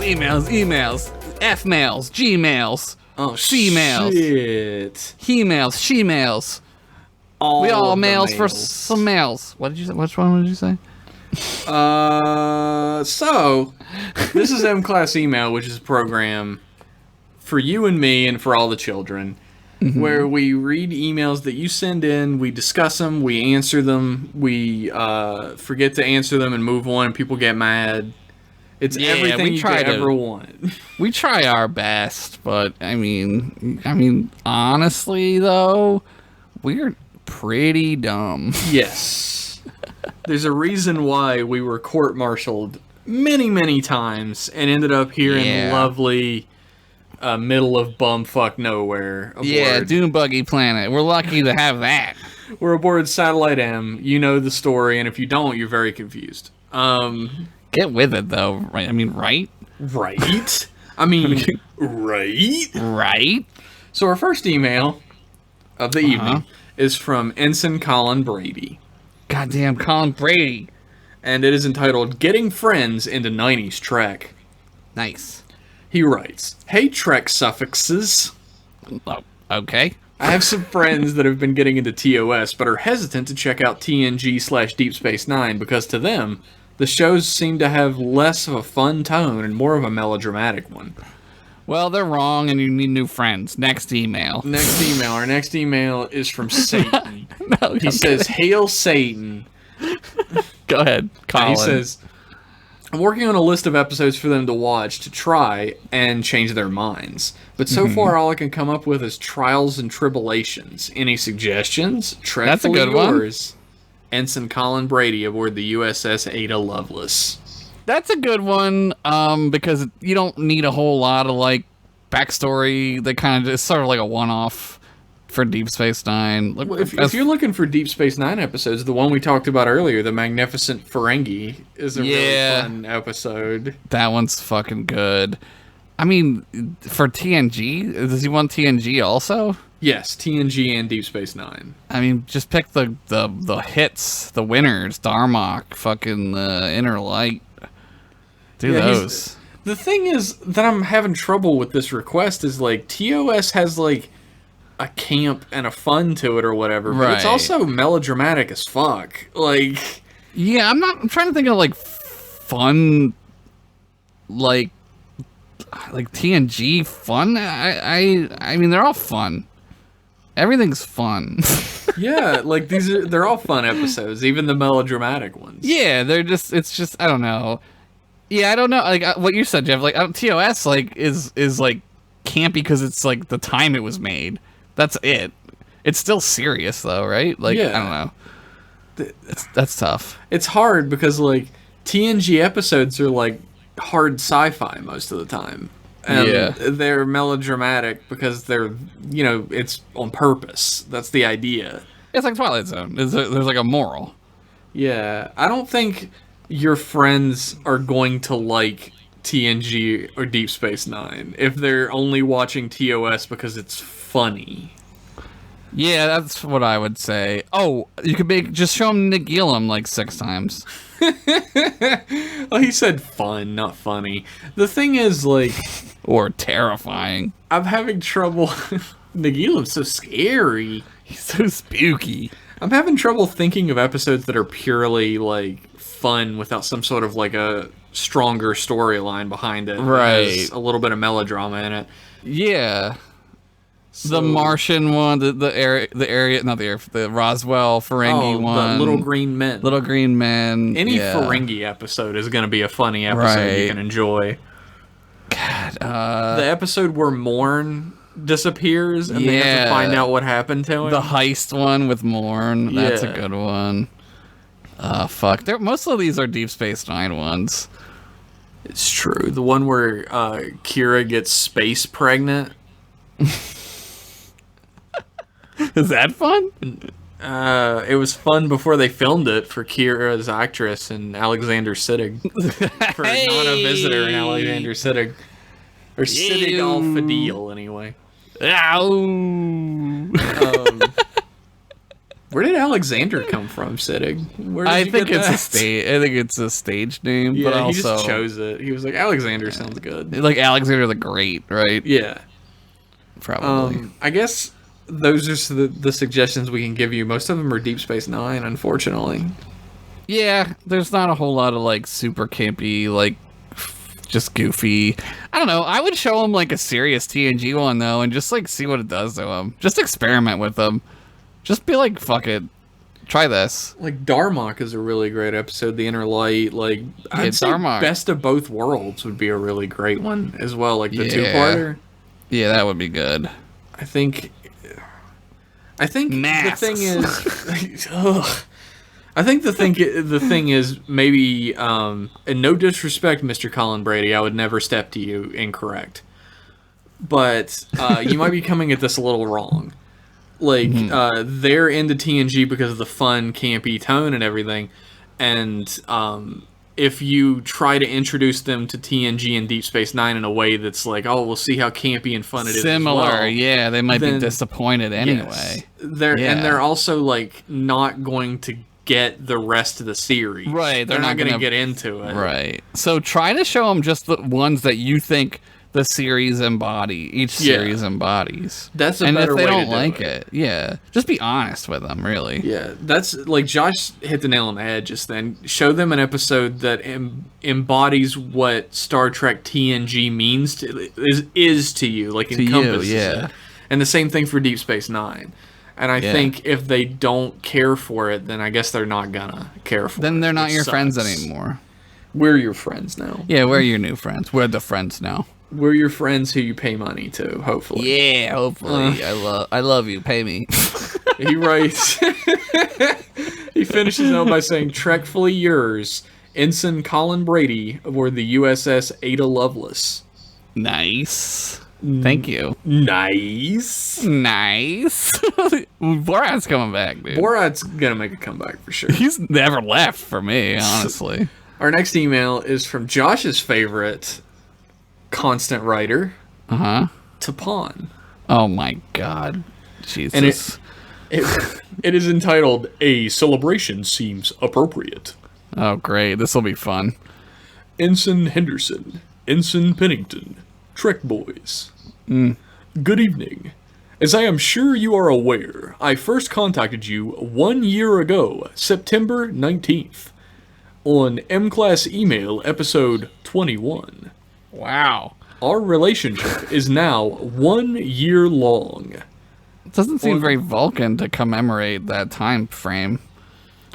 emails, F-mails, G-mails, C-mails, shit. he-mails, she-mails. We all mails for some mails. What did you say? Which one did you say? So, this is M-Class Email, which is a program for you and me and for all the children, where we read emails that you send in, we discuss them, we answer them, we forget to answer them and move on, and people get mad. It's everything you could ever want. We try our best, but I mean, honestly though, we're pretty dumb. Yes. There's a reason why we were court-martialed many, many times and ended up here in lovely middle of bumfuck nowhere. Aboard. Yeah, Dune Buggy Planet. We're lucky to have that. We're aboard Satellite M. You know the story, and if you don't, you're very confused. Get with it, though. Right? I mean, right? Right? I mean, right? Right? So our first email of the evening is from Ensign Colin Brady. Goddamn Colin Brady. And it is entitled, Getting Friends into 90s Trek. Nice. He writes, Hey Trek suffixes. Oh, okay. I have some friends that have been getting into TOS, but are hesitant to check out TNG/Deep Space Nine because to them, the shows seem to have less of a fun tone and more of a melodramatic one. Well, they're wrong and you need new friends. Next email. Next email. Our next email is from Satan. He says, Hail Satan. Go ahead, Colin. He says, I'm working on a list of episodes for them to watch to try and change their minds. But so far, all I can come up with is Trials and Tribulations. Any suggestions? That's a good yours. Ensign Colin Brady aboard the USS Ada Lovelace. That's a good one, because you don't need a whole lot of, like, backstory. That kind of is sort of like a one-off for Deep Space Nine. Well, if you're looking for Deep Space Nine episodes, the one we talked about earlier, the Magnificent Ferengi, is a really fun episode. That one's fucking good. I mean, for TNG, does he want TNG also? Yes, TNG and Deep Space Nine. I mean, just pick the hits, the winners, Darmok, fucking Inner Light. Do those. The thing is that I'm having trouble with this request is, like, TOS has, like, a camp and a fun to it or whatever, but it's also melodramatic as fuck. Like, yeah, I'm trying to think of, like, fun, like TNG fun. I mean, they're all fun. Everything's fun. Yeah, like they're all fun episodes, even the melodramatic ones. Yeah, it's just I don't know. Yeah, I don't know. Like what you said, Jeff. Like TOS, like is like campy because it's like the time it was made. That's it. It's still serious though, right? Like I don't know. That's tough. It's hard because like TNG episodes are like hard sci-fi most of the time. And they're melodramatic because they're, you know, it's on purpose. That's the idea. It's like Twilight Zone. There's like a moral. Yeah. I don't think your friends are going to like TNG or Deep Space Nine if they're only watching TOS because it's funny. Yeah, that's what I would say. Oh, you could just show him Nick Gillum like 6 times. Well, he said fun, not funny. The thing is, like... Or terrifying. I'm having trouble... Nick Gillum's so scary. He's so spooky. I'm having trouble thinking of episodes that are purely, like, fun without some sort of, like, a stronger storyline behind it. Right. There's a little bit of melodrama in it. Yeah. So, the Martian one, the Roswell Ferengi one. The Little Green Men. Little Green Men. Any Ferengi episode is going to be a funny episode you can enjoy. God. The episode where Morn disappears and they have to find out what happened to him. The heist one with Morn. That's a good one. Fuck. Most of these are Deep Space Nine ones. It's true. The one where Kira gets space pregnant. Is that fun? It was fun before they filmed it for Kira's actress and Alexander Siddig. For Nana Visitor and Alexander Siddig. Or Siddig Al-Fadil, anyway. Ow! Where did Alexander come from, Siddig? Where did I you think get it's that? a stage. I think it's a stage name, Yeah, but also he just chose it. He was like, Alexander sounds good. like Alexander the Great, right? Yeah. Probably. I guess those are the suggestions we can give you. Most of them are Deep Space Nine, unfortunately. Yeah, there's not a whole lot of like super campy, like just goofy. I don't know. I would show him like a serious TNG one though, and just like see what it does to him. Just experiment with them. Just be like, fuck it, try this. Like Darmok is a really great episode. The Inner Light, like I'd say Darmok. Best of Both Worlds would be a really great one as well. Like the Yeah. two-parter. Yeah, that would be good. I think Masks. the thing is, ugh. I think the thing is maybe, and no disrespect, Mr. Colin Brady, I would never step to you incorrect, but you might be coming at this a little wrong. Like they're into TNG because of the fun, campy tone and everything, and if you try to introduce them to TNG and Deep Space Nine in a way that's like, oh, we'll see how campy and fun it is. Similar, as well, yeah, they might then- be disappointed anyway. Yes. And Yeah. they're also like not going to get the rest of the series. Right, They're not going to gonna- get into it. Right. So try to show them just the ones that you think the series each series embodies. That's a and better if they way to don't do like it. yeah, just be honest with them, really. Yeah, that's like Josh hit the nail on the head just then. Show them an episode that embodies what Star Trek TNG means is to you, like To you, encompasses yeah. it. And the same thing for Deep Space Nine. And I think if they don't care for it, then I guess they're not gonna care for it. Then they're not which your friends sucks. anymore. We're your friends now. Yeah, we're your new friends. We're the friends now. We're your friends who you pay money to, hopefully. Yeah, hopefully. I love you. Pay me. He writes, he finishes out by saying, Trekfully yours, Ensign Colin Brady aboard the USS Ada Lovelace. Nice. Thank you. Nice. Nice. Borat's coming back, dude. Borat's gonna make a comeback for sure. He's never left for me, honestly. Our next email is from Josh's favorite constant writer, Tapan. Oh my god. Jesus. And it is entitled, A Celebration Seems Appropriate. Oh, great. This will be fun. Ensign Henderson, Ensign Pennington, Trek Boys. Good evening. As I am sure you are aware, I first contacted you 1 year ago, September 19th, on M-Class Email episode 21. Wow. Our relationship is now 1 year long. It doesn't seem very Vulcan to commemorate that time frame.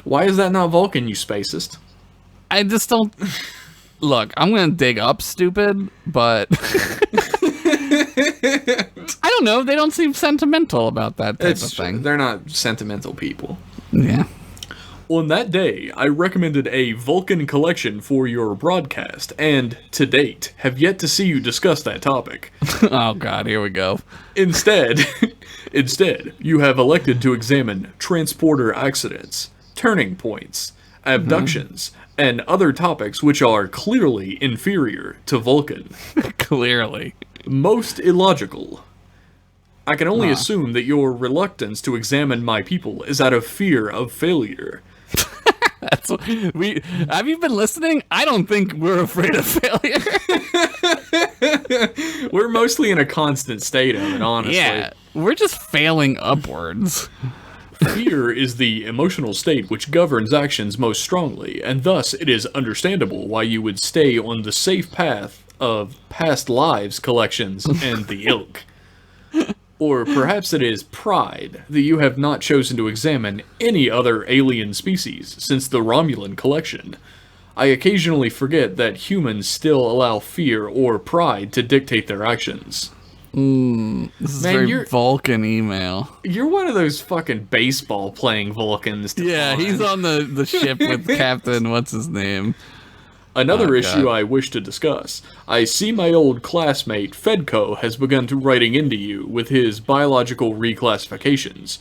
Why is that not Vulcan, you spacist? I just don't... Look, I'm going to dig up stupid, but... I don't know. They don't seem sentimental about that type of thing. They're not sentimental people. Yeah. On that day, I recommended a Vulcan collection for your broadcast, and, to date, have yet to see you discuss that topic. Oh, God. Here we go. Instead, you have elected to examine transporter accidents, turning points, abductions, and other topics which are clearly inferior to Vulcan. Clearly. Most illogical. I can only assume that your reluctance to examine my people is out of fear of failure. That's what we. Have you been listening? I don't think we're afraid of failure. We're mostly in a constant state of it, honestly. Yeah, we're just failing upwards. Fear is the emotional state which governs actions most strongly, and thus it is understandable why you would stay on the safe path of past lives collections and the ilk. Or perhaps it is pride that you have not chosen to examine any other alien species since the Romulan collection. I occasionally forget that humans still allow fear or pride to dictate their actions. This is Man, very you're- Vulcan email. You're one of those fucking baseball playing Vulcans. Yeah, Devon. he's on the ship with Captain, what's his name? Another Oh, issue God. I wish to discuss. I see my old classmate Fedco has begun to writing into you with his biological reclassifications.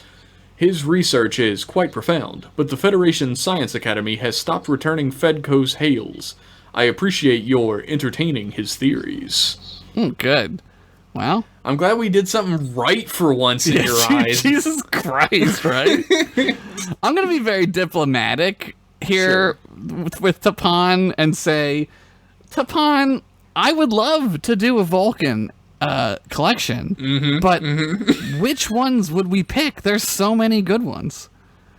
His research is quite profound, but the Federation Science Academy has stopped returning Fedco's hails. I appreciate your entertaining his theories. Good. Well, I'm glad we did something right for once in your eyes. Jesus Christ, right? I'm going to be very diplomatic here with Tapan and say, Tapan, I would love to do a Vulcan collection, but which ones would we pick? There's so many good ones.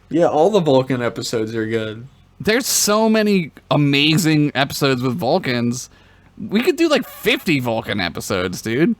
Yeah, all the Vulcan episodes are good. There's so many amazing episodes with Vulcans. We could do like 50 Vulcan episodes, dude.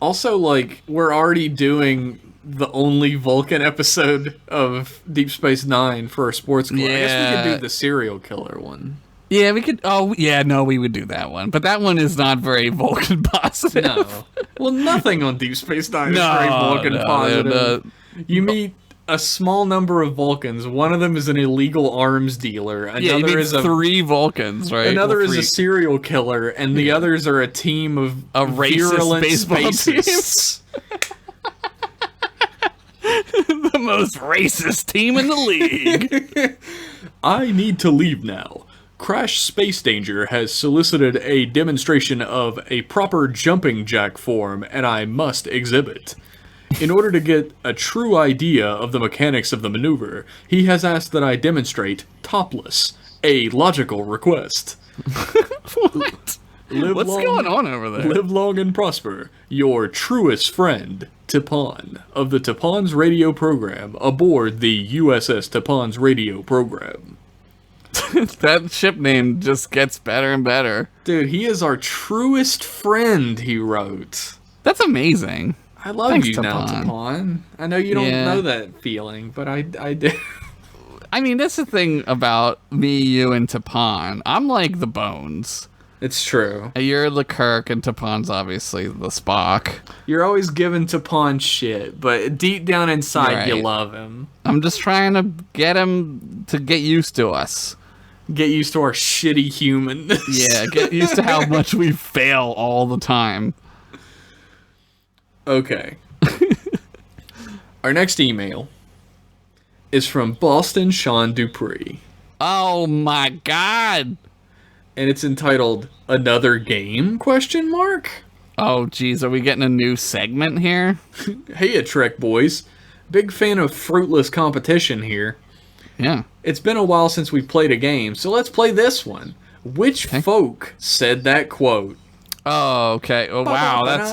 Also, like, we're already doing the only Vulcan episode of Deep Space Nine for our sports club. I guess we could do the serial killer one. Yeah, we could. Oh, yeah, no, we would do that one. But that one is not very Vulcan positive. No. Well, nothing on Deep Space Nine is very Vulcan positive. You meet a small number of Vulcans. One of them is an illegal arms dealer. Another is 3 Vulcans, right? Another is a serial killer, and the others are a team of racist baseball spacists. The most racist team in the league. I need to leave now. Crash Space Danger has solicited a demonstration of a proper jumping jack form, and I must exhibit. In order to get a true idea of the mechanics of the maneuver, he has asked that I demonstrate topless, a logical request. What? What's going on over there? Live long and prosper. Your truest friend, Tapan, of the Tapan's radio program, aboard the USS Tapan's radio program. That ship name just gets better and better. Dude, he is our truest friend, he wrote. That's amazing. I love Thanks, you now, Tapan. I know you don't know that feeling, but I do. I mean, that's the thing about me, you, and Tapan. I'm like the Bones. It's true. You're the Kirk, and Tapan's obviously the Spock. You're always giving Tapan shit, but deep down inside, you love him. I'm just trying to get him to get used to us. Get used to our shitty humanness. Yeah, get used to how much we fail all the time. Okay. Our next email is from Boston Sean Dupree. Oh my god. And it's entitled Another Game? Question mark? Oh geez, are we getting a new segment here? Hey, Trek boys. Big fan of fruitless competition here. Yeah. It's been a while since we've played a game, so let's play this one. Which folk said that quote? Oh, okay. Oh, wow, that's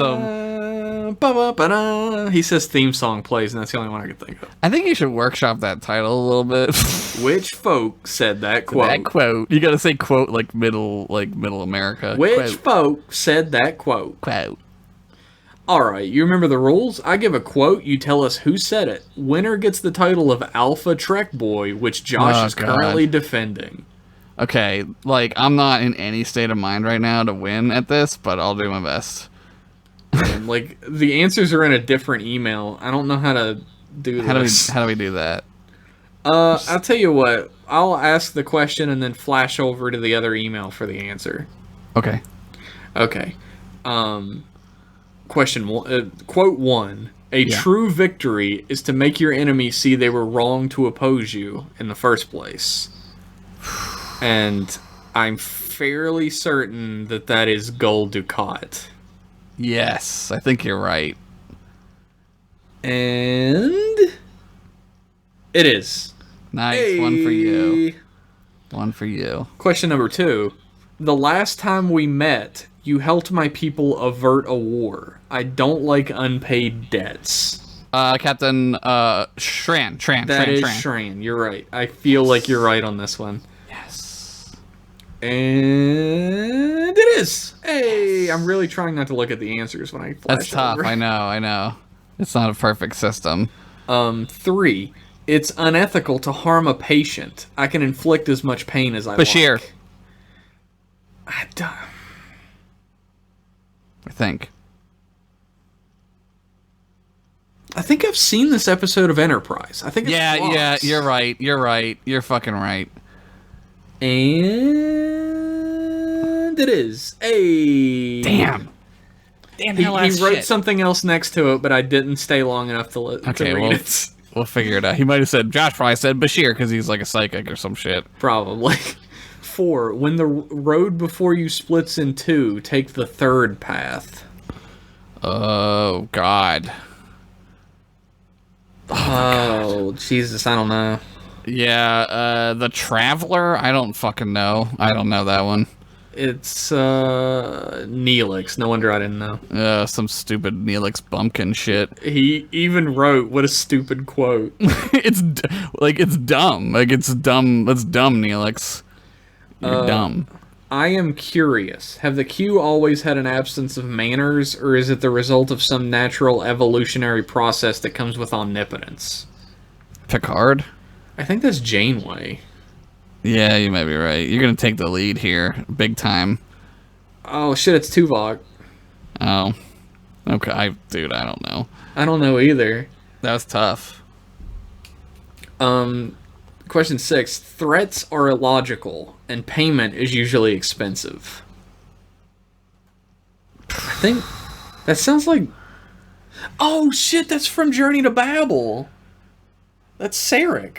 He says theme song plays, and that's the only one I could think of. I think you should workshop that title a little bit. Which folk said that quote? That quote. You gotta say quote like middle America. Which folk said that quote? Quote. Alright, you remember the rules? I give a quote, you tell us who said it. Winner gets the title of Alpha Trek Boy, which Josh is currently defending. Okay, like, I'm not in any state of mind right now to win at this, but I'll do my best. And, like, the answers are in a different email. I don't know how to do this. How do we do that? I'll tell you what. I'll ask the question and then flash over to the other email for the answer. Okay. Okay. Question one, quote 1. A true victory is to make your enemy see they were wrong to oppose you in the first place. And I'm fairly certain that that is Gul Dukat. Yes, I think you're right. And it is. Nice. Hey. One for you. One for you. Question number 2. The last time we met, you helped my people avert a war. I don't like unpaid debts. Captain Shran. That is Shran. You're right. I feel like you're right on this one. Yes. And it is. Hey, I'm really trying not to look at the answers when I flash That's tough. over. I know. It's not a perfect system. 3. It's unethical to harm a patient. I can inflict as much pain as I Bashir. like. I think I've seen this episode of Enterprise. I think it's yeah, you're right. You're fucking right. And it is. Hey. Damn. He wrote something else next to it, but I didn't stay long enough to read it. We'll figure it out. He might have said, Josh probably said Bashir because he's like a psychic or some shit. Probably. 4. When the road before you splits in two, take the third path. Oh God. Oh, Jesus, I don't know. Yeah, the Traveler. I don't fucking know. I don't know that one. It's Neelix. No wonder I didn't know. Some stupid Neelix bumpkin shit. He even wrote, "What a stupid quote." It's dumb. Like it's dumb. That's dumb, Neelix. You're dumb. I am curious. Have the Q always had an absence of manners, or is it the result of some natural evolutionary process that comes with omnipotence? Picard. I think that's Janeway. Yeah, you might be right. You're gonna take the lead here, big time. Oh shit, it's Tuvok. Oh, okay. Dude, I don't know. I don't know either. That was tough. Question 6. Threats are illogical, and payment is usually expensive. I think that sounds like... Oh shit, that's from Journey to Babel. That's Sarek.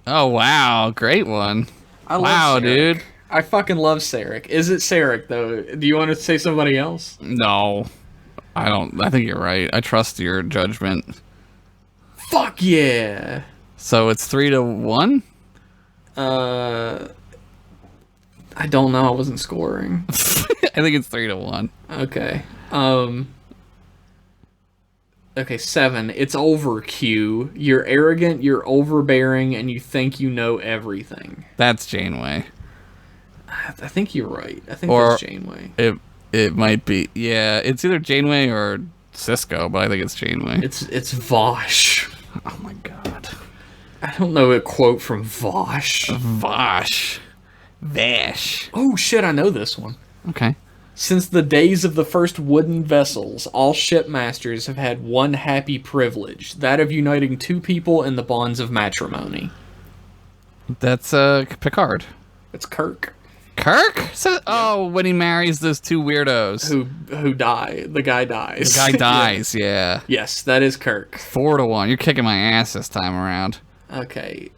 Oh wow, great one. I love Wow, Sarek. dude. I fucking love Sarek. Is it Sarek, though? Do you want to say somebody else? No, I don't. I think you're right. I trust your judgment. Fuck yeah! So it's 3-1. I don't know. I wasn't scoring. I think it's 3-1. Okay. Okay, 7. It's over, Q. You're arrogant, you're overbearing, and you think you know everything. That's Janeway. I think you're right. I think Or that's Janeway. it might be. Yeah, it's either Janeway or Cisco, but I think it's Janeway. It's Vosh. Oh my god. I don't know a quote from Vosh. Vash. Vash. Oh shit, I know this one. Okay. Since the days of the first wooden vessels, all shipmasters have had one happy privilege, that of uniting two people in the bonds of matrimony. That's Picard. It's Kirk. Kirk? Oh, when he marries those two weirdos. Who die. The guy dies. The guy dies, yeah. Yes, that is Kirk. 4-1. You're kicking my ass this time around. Okay,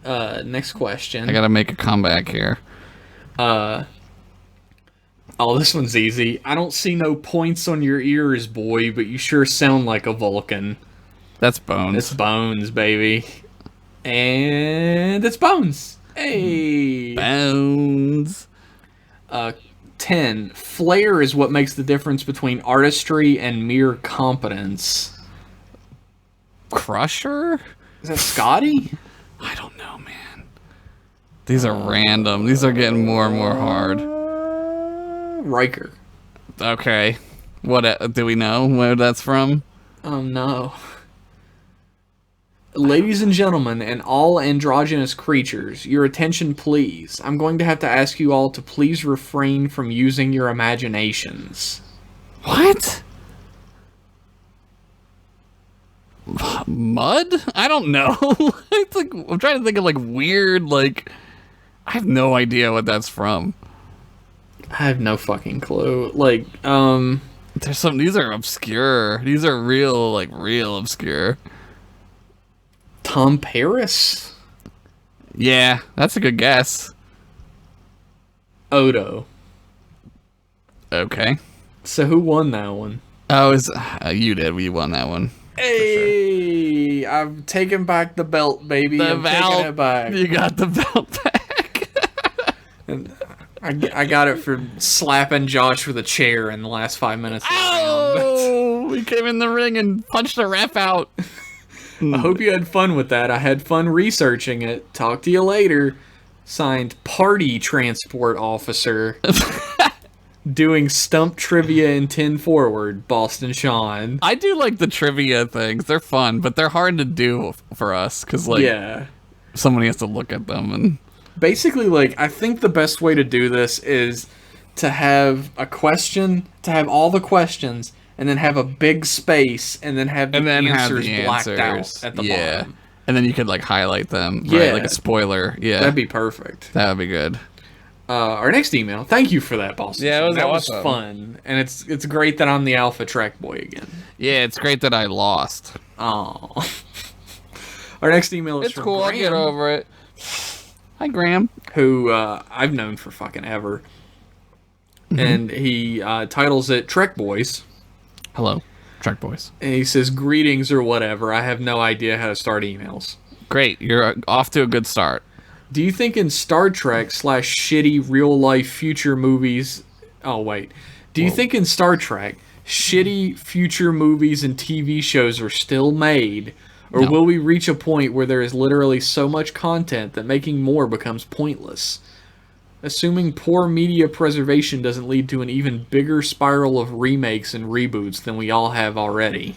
next question. I gotta make a comeback here. Oh, this one's easy. I don't see no points on your ears, boy, but you sure sound like a Vulcan. That's Bones. It's Bones, baby. And it's Bones. Hey! Bones. 10. Flair is what makes the difference between artistry and mere competence. Crusher? Is that Scotty? I don't know, man. These are random. These are getting more and more hard. Riker. Okay. What do we know where that's from? No. Ladies and gentlemen, and all androgynous creatures, your attention please. I'm going to have to ask you all to please refrain from using your imaginations. What? Mud? I don't know. It's like, I'm trying to think of like weird, like, I have no idea what that's from. I have no fucking clue. Like, There's some, these are obscure. These are real obscure. Tom Paris? Yeah, that's a good guess. Odo. Okay. So who won that one? Oh, you did. You won that one. Hey, I'm taking back the belt, baby. I'm taking it back. You got the belt back. And I got it for slapping Josh with a chair in the last 5 minutes of the round. Oh, we came in the ring and punched the ref out. I hope you had fun with that. I had fun researching it. Talk to you later. Signed, Party Transport Officer. Doing stump trivia in 10 forward, Boston Sean. I do like the trivia things. They're fun, but they're hard to do for us because, like, yeah, somebody has to look at them. And basically, like, I think the best way to do this is to have a question, to have all the questions, and then have a big space, and then have the answers blacked out at the bottom. And then you could, like, highlight them, yeah, right? Like a spoiler. Yeah, that'd be perfect. That would be good. Our next email. Thank you for that, Boston. Yeah, that awesome. was fun, and it's great that I'm the Alpha Trek boy again. Yeah, it's great that I lost. Oh. Our next email is from cool. Graham, I'll get over it. Hi, Graham. Who I've known for fucking ever, and he titles it Trek Boys. Hello. Trek Boys. And he says, "Greetings or whatever. I have no idea how to start emails." Great, you're off to a good start. Do you think in Star Trek / shitty real life future movies? Oh wait. Do you think in Star Trek shitty future movies and TV shows are still made? Or will we reach a point where there is literally so much content that making more becomes pointless? Assuming poor media preservation doesn't lead to an even bigger spiral of remakes and reboots than we all have already.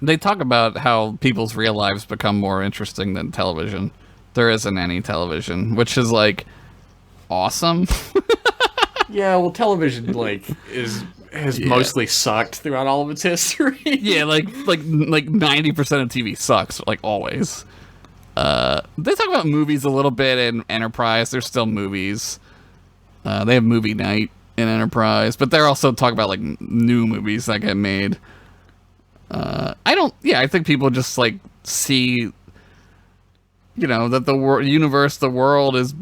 They talk about how people's real lives become more interesting than television. There isn't any television, which is like awesome. Yeah, well, television has mostly sucked throughout all of its history. Yeah, like 90% of TV sucks, like always. They talk about movies a little bit in Enterprise. There's still movies. They have movie night in Enterprise, but they're also talking about like new movies that get made. I think people just like see, that the world is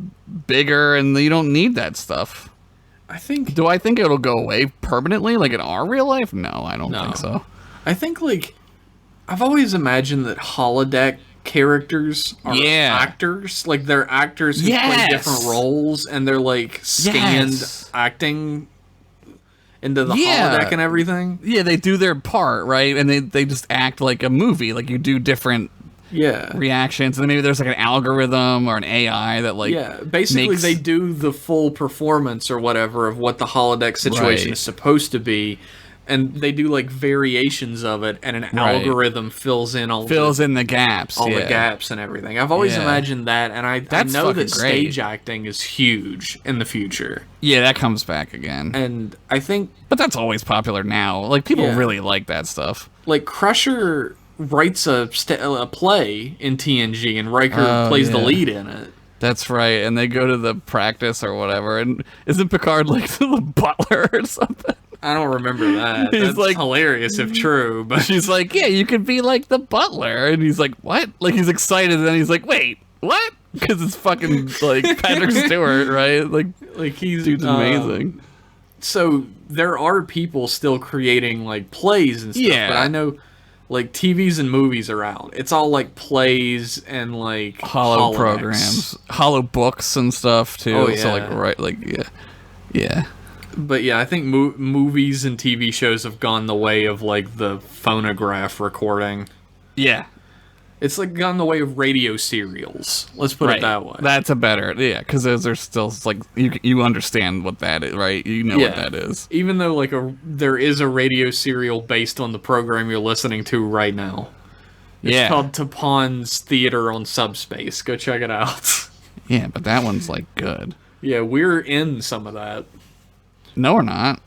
bigger, and you don't need that stuff. Do I think it'll go away permanently, like in our real life? No, I don't think so. I think, I've always imagined that holodeck characters are actors. Like, they're actors who play different roles, and they're, scanned acting into the holodeck and everything. Yeah, they do their part, right? And they just act like a movie. Like, you do different reactions, and then maybe there's an algorithm or an AI that basically they do the full performance or whatever of what the holodeck situation is supposed to be, and they do variations of it, and an algorithm fills in the gaps, the gaps and everything. I've always imagined that, and I know that stage acting is huge in the future. Yeah, that comes back again, and I think, but that's always popular now. Like, people really like that stuff. Like, Crusher writes a play in TNG, and Riker plays the lead in it. That's right, and they go to the practice or whatever, and isn't Picard the butler or something? I don't remember that. That's hilarious if true, but she's like, yeah, you could be like the butler, and he's like, what? Like, he's excited, and then he's like, wait, what? Because it's fucking Patrick Stewart, right? Like he's dude's amazing. So there are people still creating plays and stuff, but I know TVs and movies are out. It's all plays and hollow programs, hollow books and stuff too. Oh, yeah. So yeah. But yeah, I think movies and TV shows have gone the way of the phonograph recording. Yeah. It's gone the way of radio serials. Let's put it that way. That's a better, because those are still you understand what that is, right? You know what that is. Even though there is a radio serial based on the program you're listening to right now. It's called Tapon's Theater on Subspace. Go check it out. Yeah, but that one's good. Yeah, we're in some of that. No, we're not.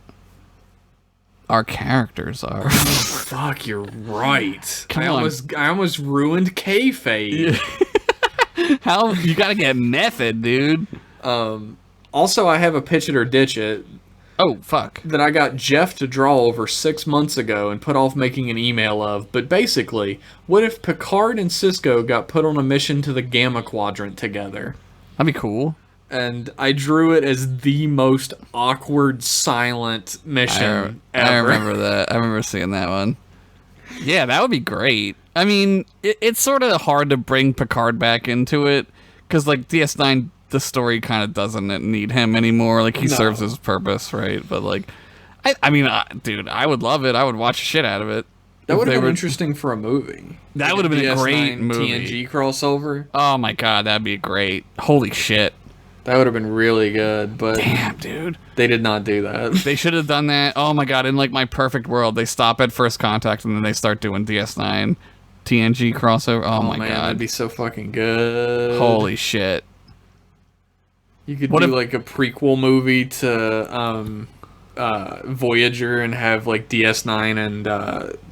Our characters are. Fuck, you're right. I almost ruined kayfabe. How you gotta get method, dude. Also, I have a pitch it or ditch it. Oh, fuck. That I got Jeff to draw over 6 months ago and put off making an email of. But basically, what if Picard and Cisco got put on a mission to the Gamma Quadrant together? That'd be cool. And I drew it as the most awkward, silent mission ever. I remember that. I remember seeing that one. Yeah, that would be great. I mean, it's sort of hard to bring Picard back into it, because DS9, the story kind of doesn't need him anymore. He serves his purpose, right? But dude, I would love it. I would watch shit out of it. That would have been interesting for a movie. That would have been a great movie. TNG crossover. Oh my god, that'd be great. Holy shit. That would have been really good, but damn, dude, they did not do that. They should have done that. Oh my god, in my perfect world, they stop at First Contact and then they start doing DS9 TNG crossover. Oh my god, that'd be so fucking good. Holy shit. You could do a prequel movie to Voyager and have DS9 and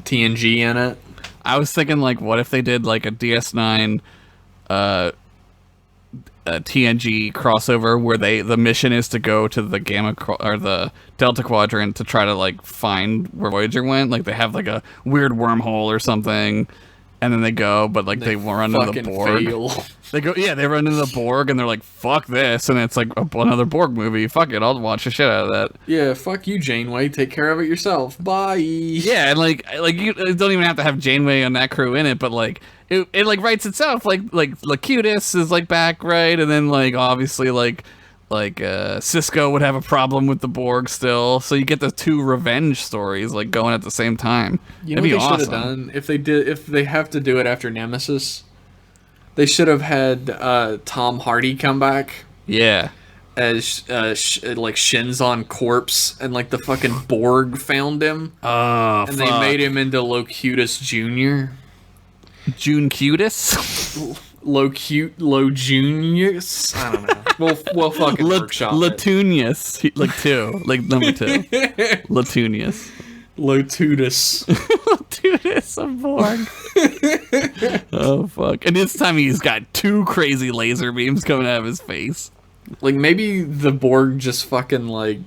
TNG in it. I was thinking what if they did a DS9 a TNG crossover where the mission is to go to the or the Delta Quadrant to try to find where Voyager went. They have a weird wormhole or something, and then they go, but they run into the board. They go, yeah, they run into the Borg, and they're like, "Fuck this," and it's like another Borg movie. Fuck it, I'll watch the shit out of that. Yeah, fuck you, Janeway. Take care of it yourself. Bye. Yeah, and like you don't even have to have Janeway and that crew in it, but like it like writes itself. Like Locutus is like back, right, and then like obviously like Cisco would have a problem with the Borg still, so you get the two revenge stories like going at the same time. You know what they should have done if they have to do it after Nemesis. They should have had Tom Hardy come back. Yeah. As like Shinzon corpse, and like the fucking Borg found him. Oh, and they made him into Locutus Jr. June Cutis? Low Junius? I don't know. We'll fucking workshop Latunius. Like 2. Like number 2. Latunius. Lotutus. Lotutus of Borg. Oh, fuck. And this time he's got 2 crazy laser beams coming out of his face. Like, maybe the Borg just fucking, like,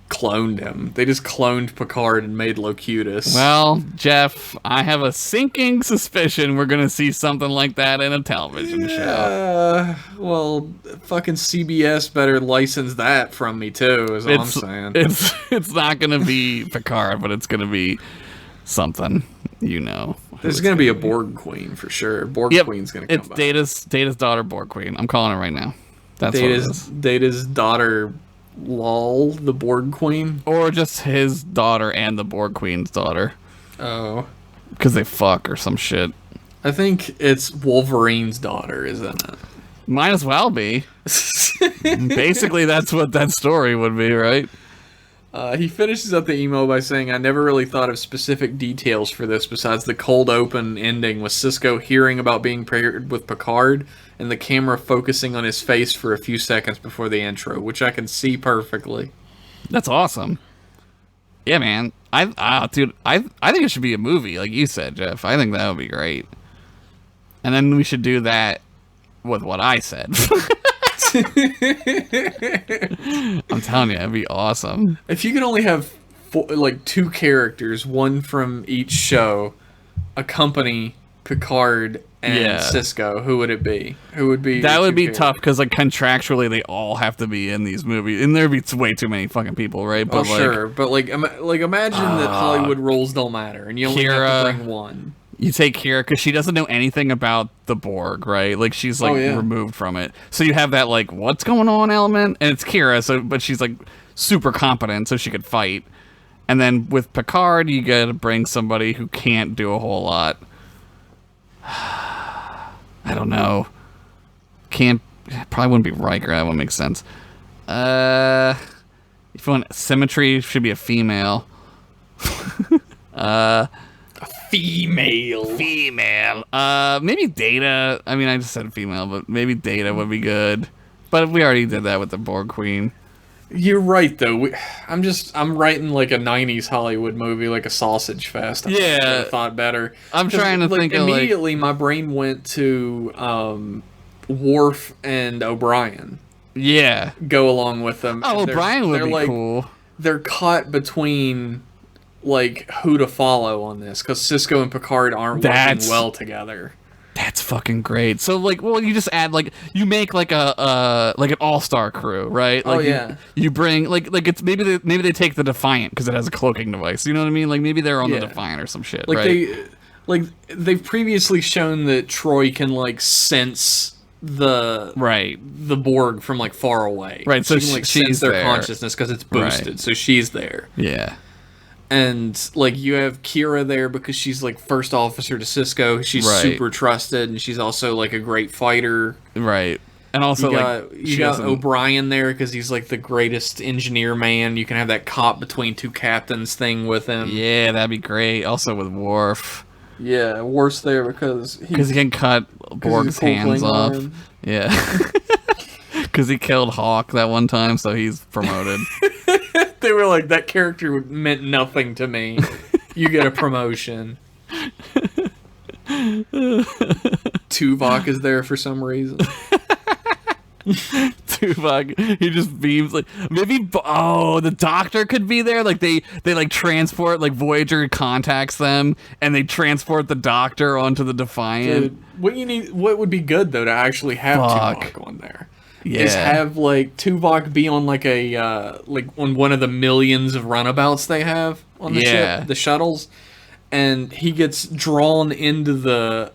cloned him. They just cloned Picard and made Locutus. Well, Jeff, I have a sinking suspicion we're going to see something like that in a television show. Well, fucking CBS better license that from me, too, is all I'm saying. It's not going to be Picard, but it's going to be something, you know. There's going to be a Borg Queen, for sure. Borg Queen's going to come back. It's Data's daughter, Borg Queen. I'm calling it right now. That's Data's daughter, Lol, the Borg Queen? Or just his daughter and the Borg Queen's daughter. Oh. Because they fuck or some shit. I think it's Wolverine's daughter, isn't it? Might as well be. Basically, that's what that story would be, right? He finishes up the email by saying, I never really thought of specific details for this besides the cold open ending with Cisco hearing about being paired with Picard and the camera focusing on his face for a few seconds before the intro, which I can see perfectly. That's awesome. Yeah, man. I think it should be a movie, like you said, Jeff. I think that would be great. And then we should do that with what I said. I'm telling you, it'd be awesome. If you could only have 2 characters, one from each show, accompany Picard and Cisco, who would it be? Who would be? That would be tough because like contractually they all have to be in these movies, and there'd be way too many fucking people, right? But sure, but imagine that Hollywood rules don't matter, and you only have to bring one. You take Kira because she doesn't know anything about the Borg, right? Like she's like removed from it. So you have that like what's going on element, and it's Kira. But she's like super competent, so she could fight. And then with Picard, you gotta bring somebody who can't do a whole lot. I don't know. Probably wouldn't be Riker. That wouldn't make sense. If you want symmetry, it should be a female. Female. Maybe Data. I mean, I just said female, but maybe Data would be good. But we already did that with the Borg Queen. You're right, though. I'm writing like a '90s Hollywood movie, like a Sausage Fest. I thought better. I'm trying to think. Immediately, my brain went to Worf and O'Brien. Yeah, go along with them. Oh, O'Brien would be cool. They're caught between like who to follow on this because Cisco and Picard aren't working well together. That's fucking great. So like, well, you just add like you make like a like an all-star crew, right? Like, you bring like it's maybe they take the Defiant because it has a cloaking device. You know what I mean? Like maybe they're on the Defiant or some shit. Like right? they've previously shown that Troy can like sense the Borg from like far away. Right. So she can like sense their consciousness because it's boosted. Right. So she's there. Yeah. And, like, you have Kira there because she's, like, first officer to Cisco. She's super trusted, and she's also, like, a great fighter. Right. And also, you got O'Brien there because he's, like, the greatest engineer man. You can have that cop between two captains thing with him. Yeah, that'd be great. Also with Worf. Yeah, Worf's there because he can cut Borg's hands off. Yeah. Because he killed Hawk that one time, so he's promoted. They were like, that character meant nothing to me. You get a promotion. Tuvok is there for some reason. Tuvok, he just beams like maybe. Oh, the Doctor could be there. Like they like transport like Voyager contacts them, and they transport the Doctor onto the Defiant. Dude, what would be good though to actually have Tuvok on there? Yeah. Is have like Tuvok be on like a like on one of the millions of runabouts they have on the ship, the shuttles, and he gets drawn into the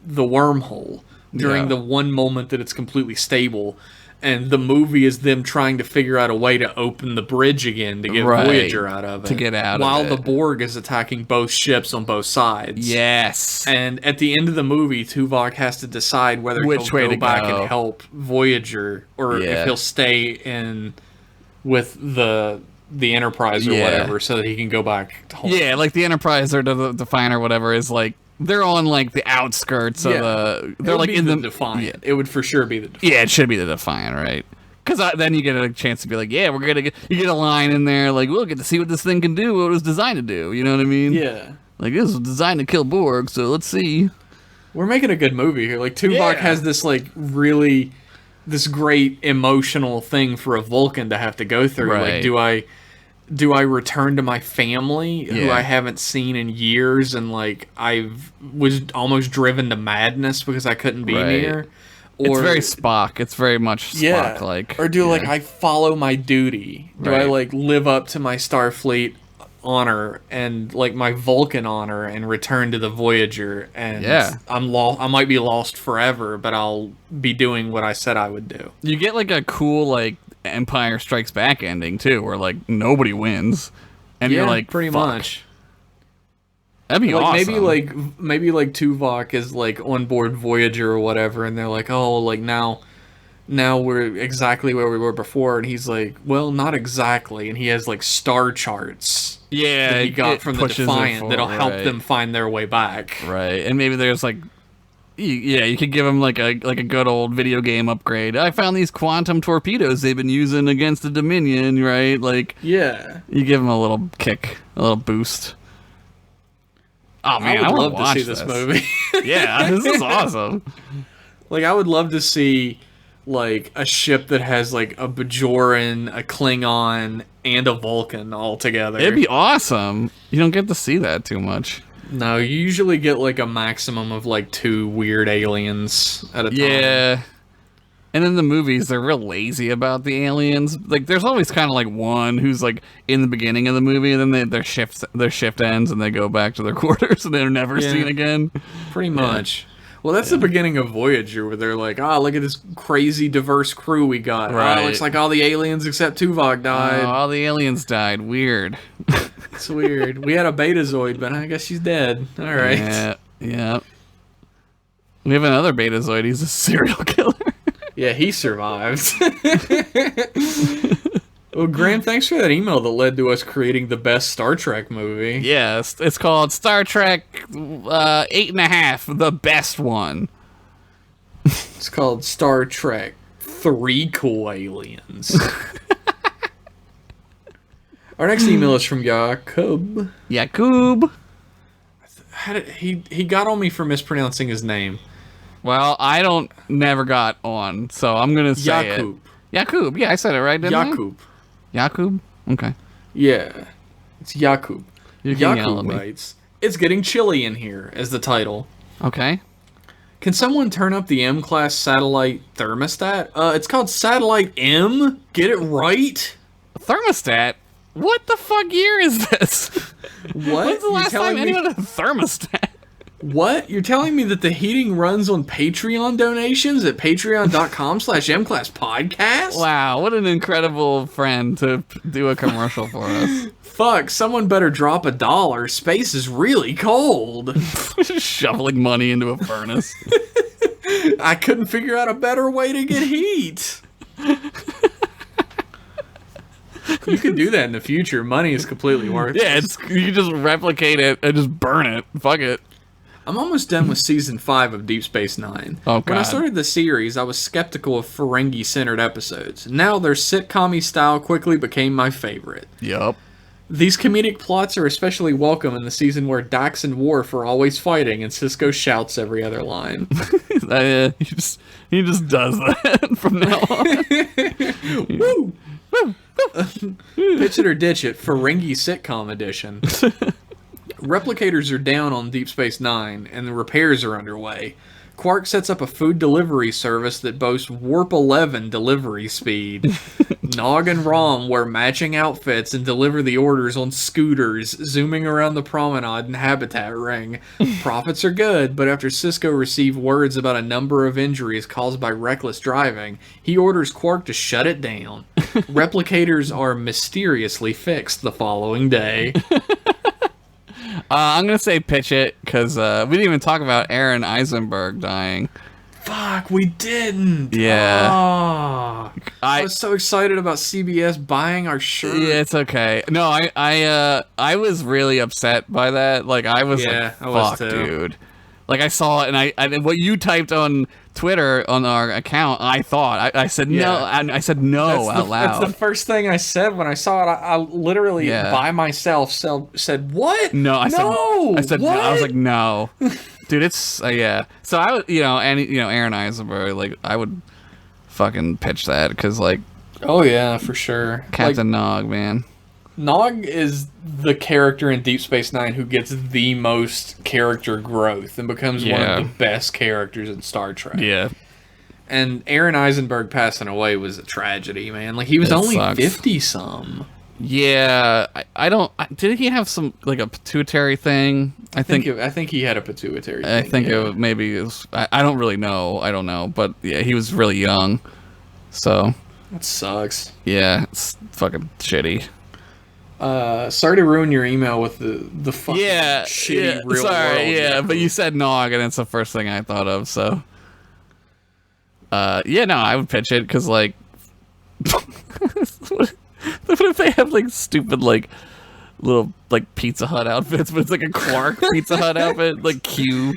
wormhole during the one moment that it's completely stable, and the movie is them trying to figure out a way to open the bridge again to get Voyager out of it. To get out while of it. the Borg is attacking both ships on both sides. Yes. And at the end of the movie, Tuvok has to decide whether he'll go back and help Voyager or if he'll stay in with the Enterprise or whatever so that he can go back to home. Yeah, like the Enterprise or the Defiant or whatever is like they're on like the outskirts of the. They're like in the Defiant. Yeah. It would for sure be the Defiant. Yeah, it should be the Defiant, right? Because then you get a chance to be like, yeah, we're gonna get. You get a line in there like, we'll get to see what this thing can do, what it was designed to do. You know what I mean? Yeah. Like this was designed to kill Borg, so let's see. We're making a good movie here. Like Tuvok has this like really, this great emotional thing for a Vulcan to have to go through. Right. Like, do I return to my family who I haven't seen in years and like was almost driven to madness because I couldn't be near? Or, it's very Spock. It's very much Spock like. Or do like I follow my duty? Do I like live up to my Starfleet honor and like my Vulcan honor and return to the Voyager and I'm lost? I might be lost forever, but I'll be doing what I said I would do. You get like a cool like Empire Strikes Back ending too, where like nobody wins, and you're like pretty much. That'd be like, awesome. Maybe like Tuvok is like on board Voyager or whatever, and they're like, oh, like now we're exactly where we were before, and he's like, well, not exactly, and he has like star charts. Yeah, that he got from the Defiant that'll help them find their way back. Right, and maybe there's like. Yeah, you could give them like a good old video game upgrade. I found these quantum torpedoes they've been using against the Dominion, right? Like, yeah, you give them a little kick, a little boost. Oh man, I would love to see this movie. Yeah, this is awesome. Like, I would love to see like a ship that has like a Bajoran, a Klingon, and a Vulcan all together. It'd be awesome. You don't get to see that too much. No, you usually get like a maximum of like 2 weird aliens at a time. Yeah. And in the movies, they're real lazy about the aliens. Like, there's always kind of like one who's like in the beginning of the movie, and then their shift ends, and they go back to their quarters, and they're never seen again. Pretty much. Well, that's the beginning of Voyager, where they're like, look at this crazy diverse crew we got. Right. Looks like all the aliens except Tuvok died. All the aliens died. Weird. It's weird. We had a Betazoid, but I guess she's dead. All right. Yeah. We have another Betazoid. He's a serial killer. Yeah, he survived. Well, Graham, thanks for that email that led to us creating the best Star Trek movie. Yes, it's called Star Trek 8.5, the best one. It's called Star Trek 3 Cool Aliens. Our next email is from Jakub. He got on me for mispronouncing his name. Well, I never got on, so I'm gonna say Jakub. it. Jakub. Yeah, I said it right, didn't Jakub. Jakub? Okay. Yeah. It's Jakub. Jakub writes, "It's getting chilly in here," as the title. Okay. Can someone turn up the M-class satellite thermostat? It's called Satellite M? Get it right? Thermostat? What the fuck year is this? What? When's the last time anyone had a thermostat? What? You're telling me that the heating runs on Patreon donations at patreon.com/mclasspodcast? Wow, what an incredible friend to do a commercial for us. Fuck, someone better drop $1. Space is really cold. Just shoveling money into a furnace. I couldn't figure out a better way to get heat. You could do that in the future. Money is completely worthless. Yeah, you can just replicate it and just burn it. Fuck it. I'm almost done with Season 5 of Deep Space Nine. Oh, God. When I started the series, I was skeptical of Ferengi-centered episodes. Now their sitcom-y style quickly became my favorite. Yup. These comedic plots are especially welcome in the season where Dax and Worf are always fighting and Cisco shouts every other line. He just does that from now on. Woo! Pitch it or ditch it, Ferengi sitcom edition. Replicators are down on Deep Space Nine, and the repairs are underway. Quark sets up a food delivery service that boasts Warp 11 delivery speed. Nog and Rom wear matching outfits and deliver the orders on scooters, zooming around the promenade and habitat ring. Profits are good, but after Cisco received words about a number of injuries caused by reckless driving, he orders Quark to shut it down. Replicators are mysteriously fixed the following day. I'm going to say pitch it, because we didn't even talk about Aaron Eisenberg dying. Fuck, we didn't. Yeah. Oh, I was so excited about CBS buying our shirt. Yeah, it's okay. No, I was really upset by that. Like, I was fuck, dude. Like, I saw it, and what you typed on Twitter on our account, I thought. I said no, and I said no out loud. That's the first thing I said when I saw it. I literally, by myself, said, what? No, I said what? No. I was like, no. Dude, it's, yeah. So I would, Aaron Eisenberg, like, I would fucking pitch that, because, like... Oh, yeah, for sure. Captain Nog, man. Nog is the character in Deep Space Nine who gets the most character growth and becomes one of the best characters in Star Trek. Yeah. And Aaron Eisenberg passing away was a tragedy, man. Like, he was only 50-some. Yeah, I don't... Did he have some, like, a pituitary thing? I think he had a pituitary thing. I think maybe it was... I don't really know. I don't know. But, yeah, he was really young. So... That sucks. Yeah, it's fucking shitty. Sorry to ruin your email with the fucking shitty real world. But you said Nog, and it's the first thing I thought of, so... I would pitch it, because, like... What if they have, like, stupid, like, little, like, Pizza Hut outfits, but it's, like, a Quark Pizza Hut outfit? Like, Q.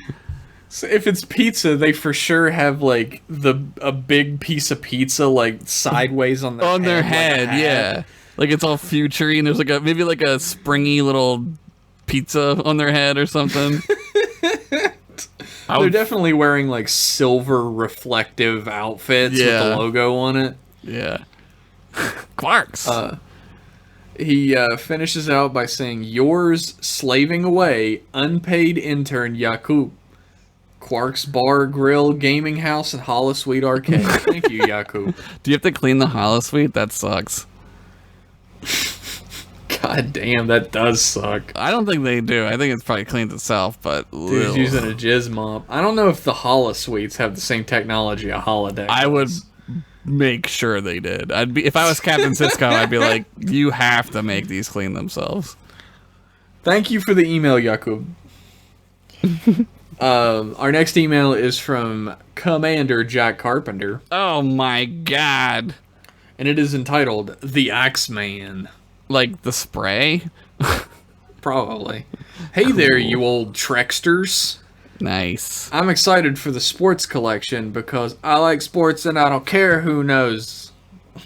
So if it's pizza, they for sure have, like, a big piece of pizza, like, sideways on their head. Like yeah. Like, it's all future-y, and there's, like, maybe a springy little pizza on their head or something. They're definitely wearing, like, silver reflective outfits with the logo on it. Yeah. Quarks. He finishes out by saying, "Yours, slaving away, unpaid intern Yakub. Quark's Bar, Grill, Gaming House, and Holosuite Arcade." Thank you, Yakub. Do you have to clean the Holosuite? That sucks. God damn, that does suck. I don't think they do. I think it's probably cleans itself, but... Dude's using a jizz mop. I don't know if the Holosuites have the same technology a holodeck I would make sure they did. If I was Captain Cisco, I'd be like, you have to make these clean themselves. Thank you for the email, Yakub. Our next email is from Commander Jack Carpenter. Oh my god. And it is entitled, The Axeman. Like the spray? Probably. Hey there, you old Treksters. Nice. I'm excited for the sports collection because I like sports and I don't care who knows.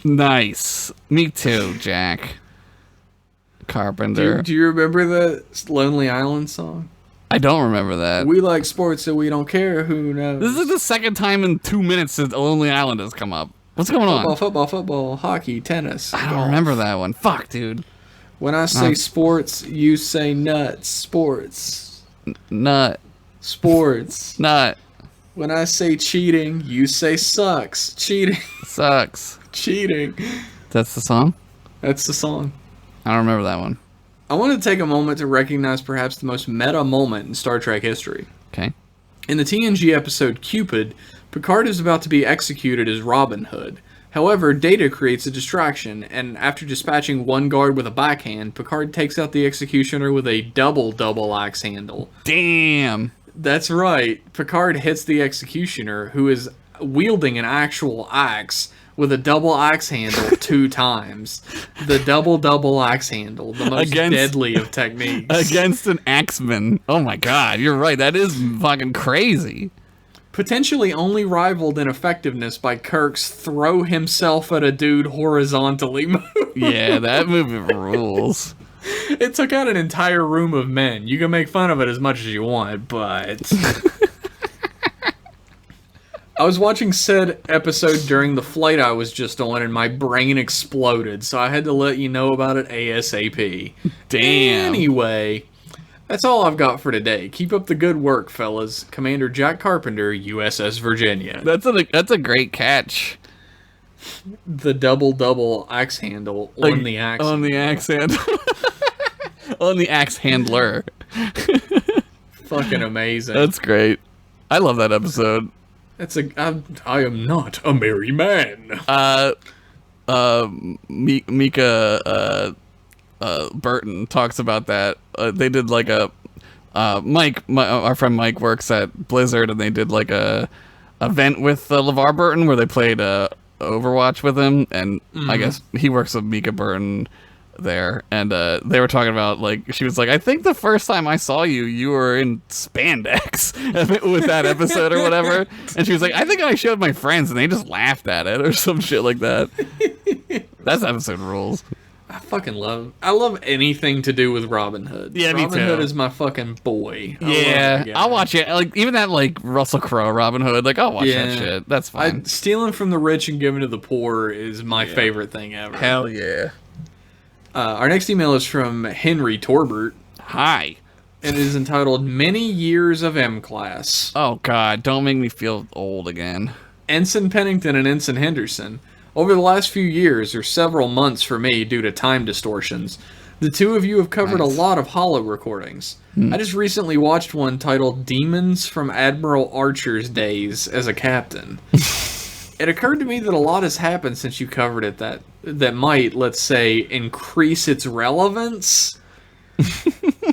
Nice. Me too, Jack. Carpenter. Do you remember the Lonely Island song? I don't remember that. We like sports and we don't care who knows. This is the second time in 2 minutes since Lonely Island has come up. What's going on? Football, hockey, tennis. I don't remember that one. Fuck, dude. When I say sports, you say nuts. Sports. Nut. Sports. Nut. When I say cheating, you say sucks. Cheating. Sucks. Cheating. That's the song? That's the song. I don't remember that one. I want to take a moment to recognize perhaps the most meta moment in Star Trek history. Okay. In the TNG episode Cupid, Picard is about to be executed as Robin Hood. However, Data creates a distraction, and after dispatching one guard with a backhand, Picard takes out the executioner with a double axe handle. Damn. That's right. Picard hits the executioner, who is wielding an actual axe, with a double axe handle 2 times. The double axe handle, the most deadly of techniques. Against an axeman. Oh my god, you're right. That is fucking crazy. Potentially only rivaled in effectiveness by Kirk's throw himself at a dude horizontally move. Yeah, that movie rules. It took out an entire room of men. You can make fun of it as much as you want, but... I was watching said episode during the flight I was just on, and my brain exploded, so I had to let you know about it ASAP. Damn. Anyway, that's all I've got for today. Keep up the good work, fellas. Commander Jack Carpenter, USS Virginia. That's a great catch. The double axe handle on the axe. On the axe handle. On the axe handler. Fucking amazing. That's great. I love that episode. I am not a merry man. Mika Burton talks about that. They did like a our friend Mike works at Blizzard, and they did like a event with LeVar Burton where they played Overwatch with him, and I guess he works with Mika Burton there, and they were talking about, like, she was like, I think the first time I saw you, you were in spandex with that episode or whatever, and she was like, I think I showed my friends and they just laughed at it or some shit like that. That episode rules. I love anything to do with Robin Hood. Yeah, me too. Robin Hood is my fucking boy. Yeah, I'll watch it. Like, even that, like, Russell Crowe Robin Hood, like, I'll watch that shit. That's fine. Stealing from the rich and giving to the poor is my favorite thing ever. Hell yeah. Our next email is from Henry Torbert. Hi. And it is entitled Many Years of M-Class. Oh, God. Don't make me feel old again. Ensign Pennington and Ensign Henderson. Over the last few years, or several months for me due to time distortions, the two of you have covered a lot of holo recordings. I just recently watched one titled Demons from Admiral Archer's Days as a Captain. It occurred to me that a lot has happened since you covered it that might, let's say, increase its relevance.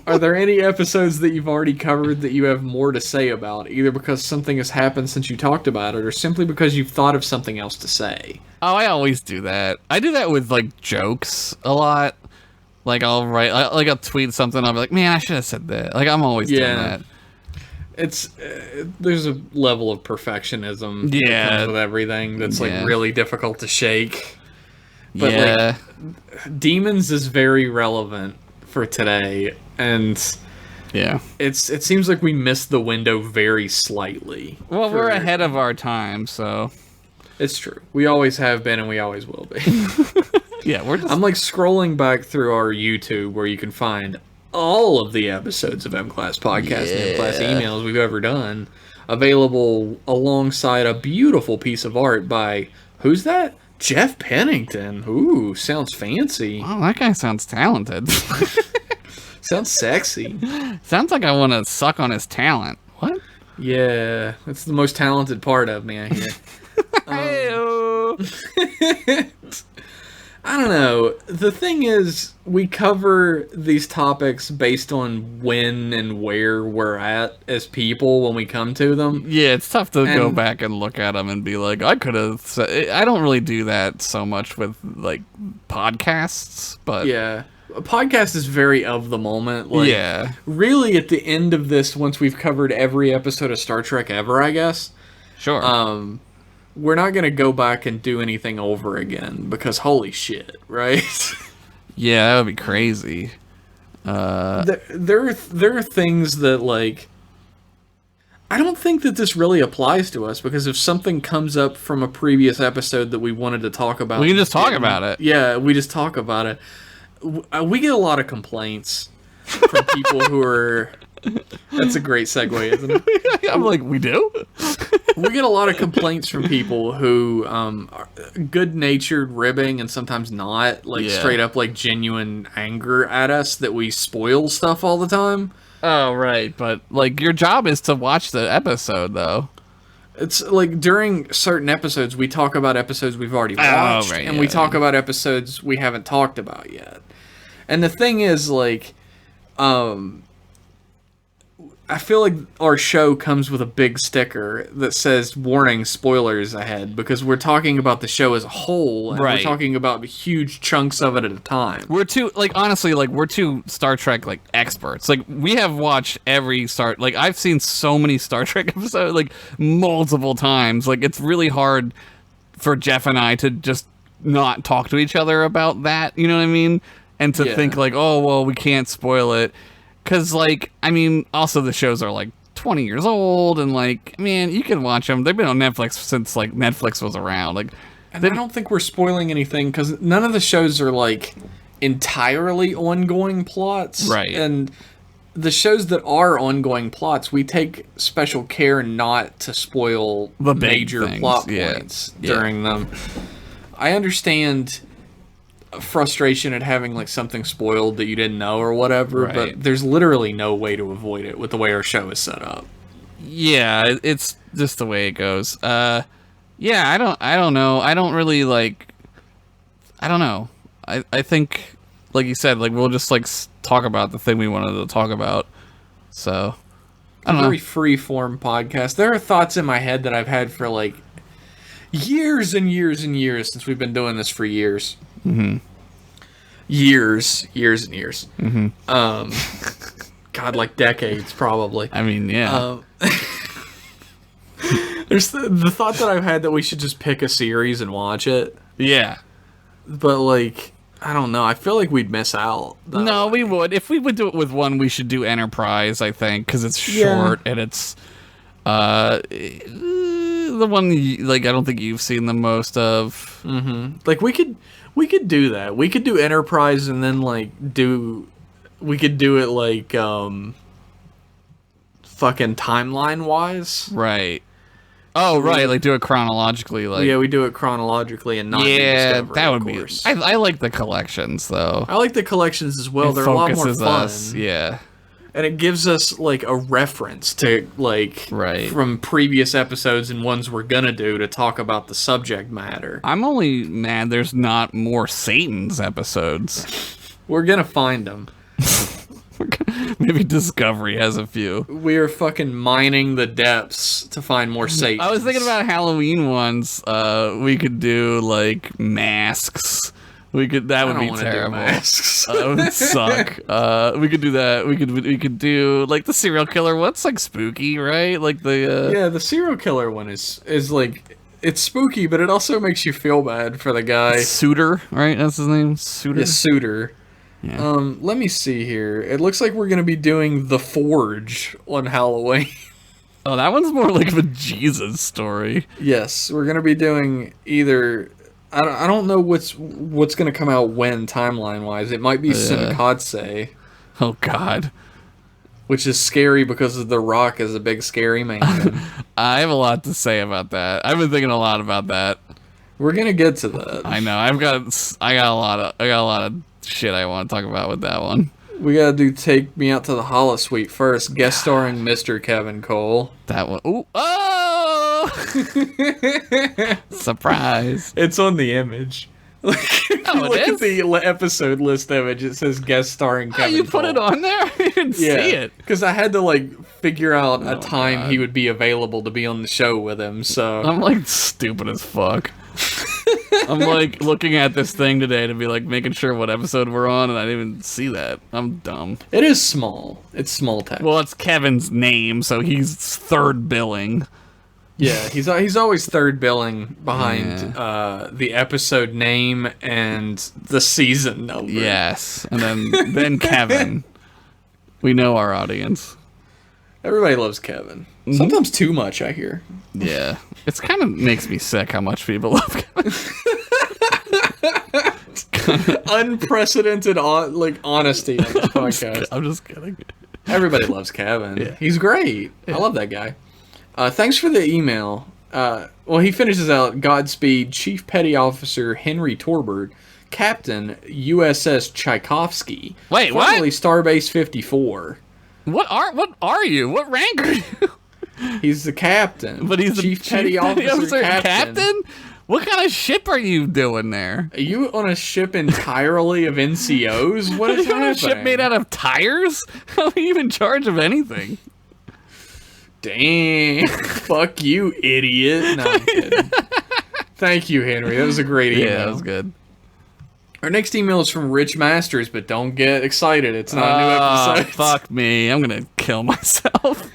Are there any episodes that you've already covered that you have more to say about, either because something has happened since you talked about it, or simply because you've thought of something else to say? Oh, I always do that. I do that with, like, jokes a lot. Like, I'll tweet something, I'll be like, man, I should have said that. Like, I'm always doing that. It's there's a level of perfectionism that comes with everything that's like really difficult to shake. But like, Demons is very relevant for today, and it seems like we missed the window very slightly. Well, we're ahead of our time, so it's true. We always have been, and we always will be. I'm like scrolling back through our YouTube where you can find all of the episodes of M-Class Podcast and M-Class emails we've ever done, available alongside a beautiful piece of art by, who's that? Jeff Pennington. Ooh, sounds fancy. Oh, that guy sounds talented. Sounds sexy. Sounds like I want to suck on his talent. What? Yeah, that's the most talented part of me, I hear. I don't know. The thing is, we cover these topics based on when and where we're at as people when we come to them. Yeah, it's tough to go back and look at them and be like, I could have... I don't really do that so much with, like, podcasts, but... Yeah. A podcast is very of the moment. Like, really, at the end of this, once we've covered every episode of Star Trek ever, I guess... Sure. We're not going to go back and do anything over again, because holy shit, right? Yeah, that would be crazy. There are things that, like... I don't think that this really applies to us, because if something comes up from a previous episode that we wanted to talk about... We can just talk about it. Yeah, we just talk about it. We get a lot of complaints from people who are... That's a great segue, isn't it? I'm like, we do? We get a lot of complaints from people who are good-natured ribbing and sometimes not, like straight up like genuine anger at us that we spoil stuff all the time. Oh, right, but like your job is to watch the episode, though. It's like during certain episodes, we talk about episodes we've already watched, and we talk about episodes we haven't talked about yet. And the thing is, like, I feel like our show comes with a big sticker that says warning spoilers ahead, because we're talking about the show as a whole, and we're talking about huge chunks of it at a time. We're two, like, honestly, like, we're two Star Trek, like, experts. Like, we have watched every like, I've seen so many Star Trek episodes, like, multiple times. Like, it's really hard for Jeff and I to just not talk to each other about that, you know what I mean? and to think like, oh well, we can't spoil it, because like, I mean, also the shows are like 20 years old, and like, man, you can watch them. They've been on Netflix since like Netflix was around. Like, and I don't think we're spoiling anything because none of the shows are like entirely ongoing plots, right? And the shows that are ongoing plots, we take special care not to spoil the major plot points during them. I understand frustration at having like something spoiled that you didn't know or whatever, but there's literally no way to avoid it with the way our show is set up. Yeah, it's just the way it goes. Yeah, I don't know. I don't really like. I don't know. I think, like you said, like we'll just like talk about the thing we wanted to talk about. So, I don't know. Very free form podcast. There are thoughts in my head that I've had for like years and years and years since we've been doing this for years. Mm-hmm. Years and years. Mm-hmm. God, like decades, probably. I mean, yeah. There's the thought that I've had that we should just pick a series and watch it. Yeah. But, like, I don't know. I feel like we'd miss out. No, we would. If we would do it with one, we should do Enterprise, I think, because it's short and it's the one, like, I don't think you've seen the most of. Mm-hmm. Like, we could do that. We could do Enterprise and then, like, we could do it, like, fucking timeline-wise. Right. Oh, right, like do it chronologically. Like, yeah, we do it chronologically and not Discovery, that would be. I like the collections, though. I like the collections as well. They're a lot more fun. Us, yeah. And it gives us, like, a reference to, like, from previous episodes and ones we're gonna do to talk about the subject matter. I'm only mad there's not more Satan's episodes. We're gonna find them. Maybe Discovery has a few. We are fucking mining the depths to find more Satans. I was thinking about Halloween ones. We could do, like, masks. That would be terrible. Masks. That would suck. We could do that. We could do like the serial killer. What's like spooky, right? Like the the serial killer one is like, it's spooky, but it also makes you feel bad for the guy. Suitor, right? That's his name. Suitor. Yeah, Suitor. Yeah. Let me see here. It looks like we're gonna be doing The Forge on Halloween. Oh, that one's more like of a Jesus story. Yes, we're gonna be doing either. I don't know what's gonna come out when timeline wise. It might be Sinkatse. Oh God. Which is scary because of The Rock is a big scary man. I have a lot to say about that. I've been thinking a lot about that. We're gonna get to that. I know. I got a lot of shit I want to talk about with that one. We gotta do Take Me Out to the Holosuite first, guest starring Mr. Kevin Cole. That one. Ooh. Oh! Surprise! It's on the image. Look at the episode list image. It says guest starring Kevin Cole. You put it on there? I didn't see it. Because I had to like figure out a time he would be available to be on the show with him. So I'm like stupid as fuck. I'm like looking at this thing today to be like making sure what episode we're on, and I didn't even see that. I'm dumb. It is small. It's small text. Well, it's Kevin's name, so he's third billing. Yeah, he's always third billing behind the episode name and the season number. Yes, and then Kevin. We know our audience. Everybody loves Kevin. Sometimes too much, I hear. Yeah. It's kind of makes me sick how much people love Kevin. Unprecedented honesty on this podcast. I'm just kidding. Everybody loves Kevin. Yeah. He's great. Yeah. I love that guy. Thanks for the email. Well, he finishes out, Godspeed, Chief Petty Officer Henry Torbert, Captain USS Tchaikovsky. Wait, formerly Starbase 54. What are you? What rank are you? He's the captain. But he's the Chief Petty Officer Captain? What kind of ship are you doing there? Are you on a ship entirely of NCOs? What is happening? Are you on a ship made out of tires? How are you in charge of anything? Dang. Fuck you, idiot. No, I'm kidding. Thank you, Henry. That was a great email. Yeah, that was good. Our next email is from Rich Masters, but don't get excited. It's not a new episode. Fuck me. I'm going to kill myself.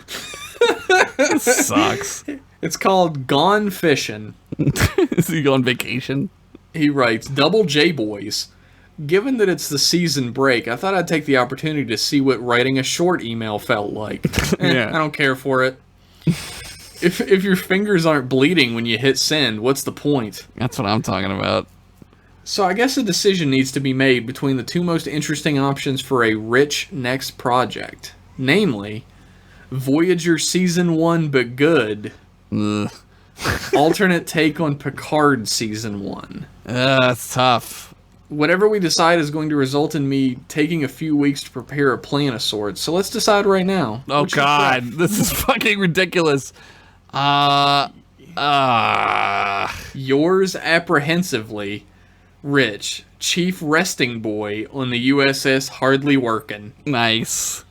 This sucks. It's called Gone Fishing. Is he on vacation? He writes, Double J Boys. given that it's the season break, I thought I'd take the opportunity to see what writing a short email felt like. Yeah. I don't care for it. If your fingers aren't bleeding when you hit send, what's the point? That's what I'm talking about. So I guess a decision needs to be made between the two most interesting options for a rich next project. Namely, Voyager Season 1 but good. Ugh. Alternate take on Picard Season 1. That's tough. Whatever we decide is going to result in me taking a few weeks to prepare a plan of sorts. So let's decide right now. Oh What's your God, pref? this is fucking ridiculous. Yours apprehensively, Rich, Chief Resting Boy on the USS Hardly Workin'. Nice.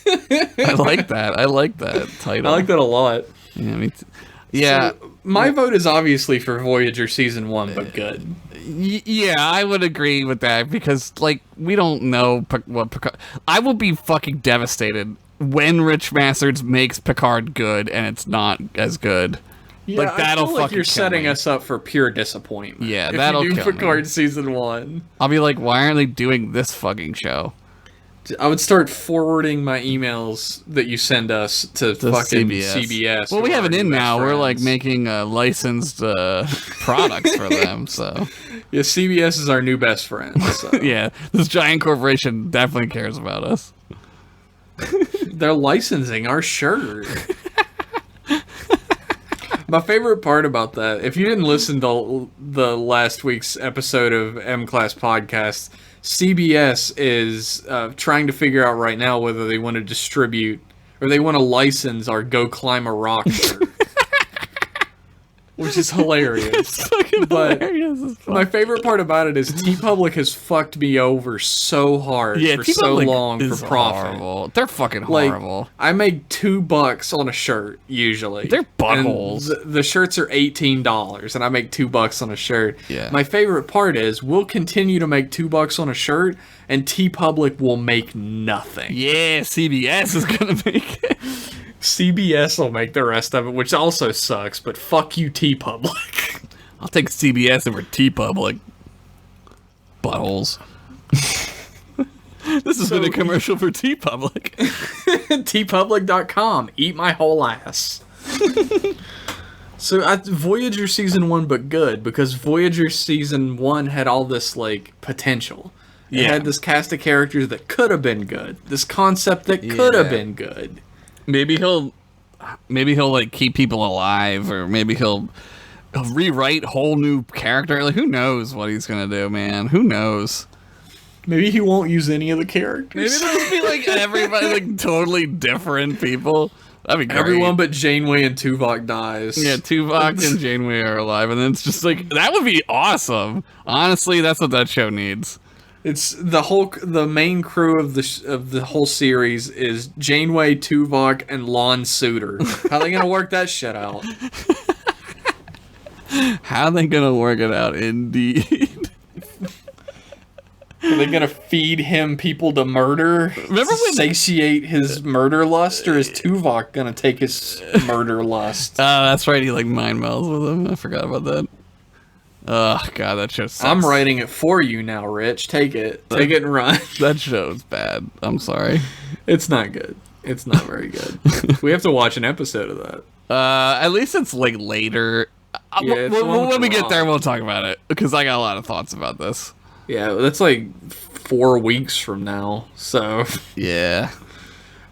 I like that. I like that title. I like that a lot. Yeah, me too. Yeah. So, my vote is obviously for Voyager Season 1, but good. Yeah, I would agree with that because, like, we don't know what Picard. I will be fucking devastated when Rich Masters makes Picard good and it's not as good. Yeah, like, that'll I feel like fucking you're kill setting me. us up for pure disappointment. Yeah, if that'll you do kill Picard me. Season 1. I'll be like, why aren't they doing this fucking show? I would start forwarding my emails that you send us to fucking CBS. Well, we have it in now. We're like friends. making licensed products for them. So Yeah, CBS is our new best friend. So. yeah, this giant corporation definitely cares about us. They're licensing our shirt. My favorite part about that, if you didn't listen to the last week's episode of M Class Podcast, CBS is trying to figure out right now whether they want to distribute or they want to license our Go Climb a Rock shirt. Which is hilarious. It's fucking But hilarious as fuck. my favorite part about it is TeePublic has fucked me over so hard Yeah, for so T-Public long is for profit. horrible. They're fucking Like, horrible. I make $2 on a shirt usually. They're And buttholes. The shirts are $18, and I make $2 on a shirt. Yeah. My favorite part is we'll continue to make $2 on a shirt, and TeePublic will make nothing. Yeah, CBS is gonna make it. CBS will make the rest of it, which also sucks. But fuck you, TeePublic. I'll take CBS over T-Public. Buttholes. This has been a commercial for T-Public. TeePublic.com. Eat my whole ass. So Voyager Season 1 but good, because Voyager Season 1 had all this, like, potential. It Yeah. had this cast of characters that could have been good. This concept that could have Yeah. been good. Maybe he'll like keep people alive, or maybe he'll rewrite whole new character. Like, who knows what he's gonna do, man? Who knows? Maybe he won't use any of the Maybe characters. there'll just be like everybody, like totally different people. That'd be great. Everyone but Janeway and Tuvok dies. Yeah, Tuvok and Janeway are alive, and then it's just like that would be awesome. Honestly, that's what that show needs. It's the main crew of the whole series is Janeway, Tuvok, and Lon Suter. How are they gonna work that shit out? How are they gonna work it out? Indeed. Are they gonna feed him people to murder? Remember when- satiate his murder lust, or is Tuvok gonna take his murder lust? That's right. He like mind melds with him. I forgot about that. Oh god, that show sucks. I'm writing it for you now, Rich. Take it and run. That show's bad. I'm sorry. It's not good. It's not very good. We have to watch an episode of that. At least it's like later. Yeah, it's the one with When we the get rock. there, we'll talk about it because I got a lot of thoughts about this. Yeah, that's like 4 weeks from now. So Yeah,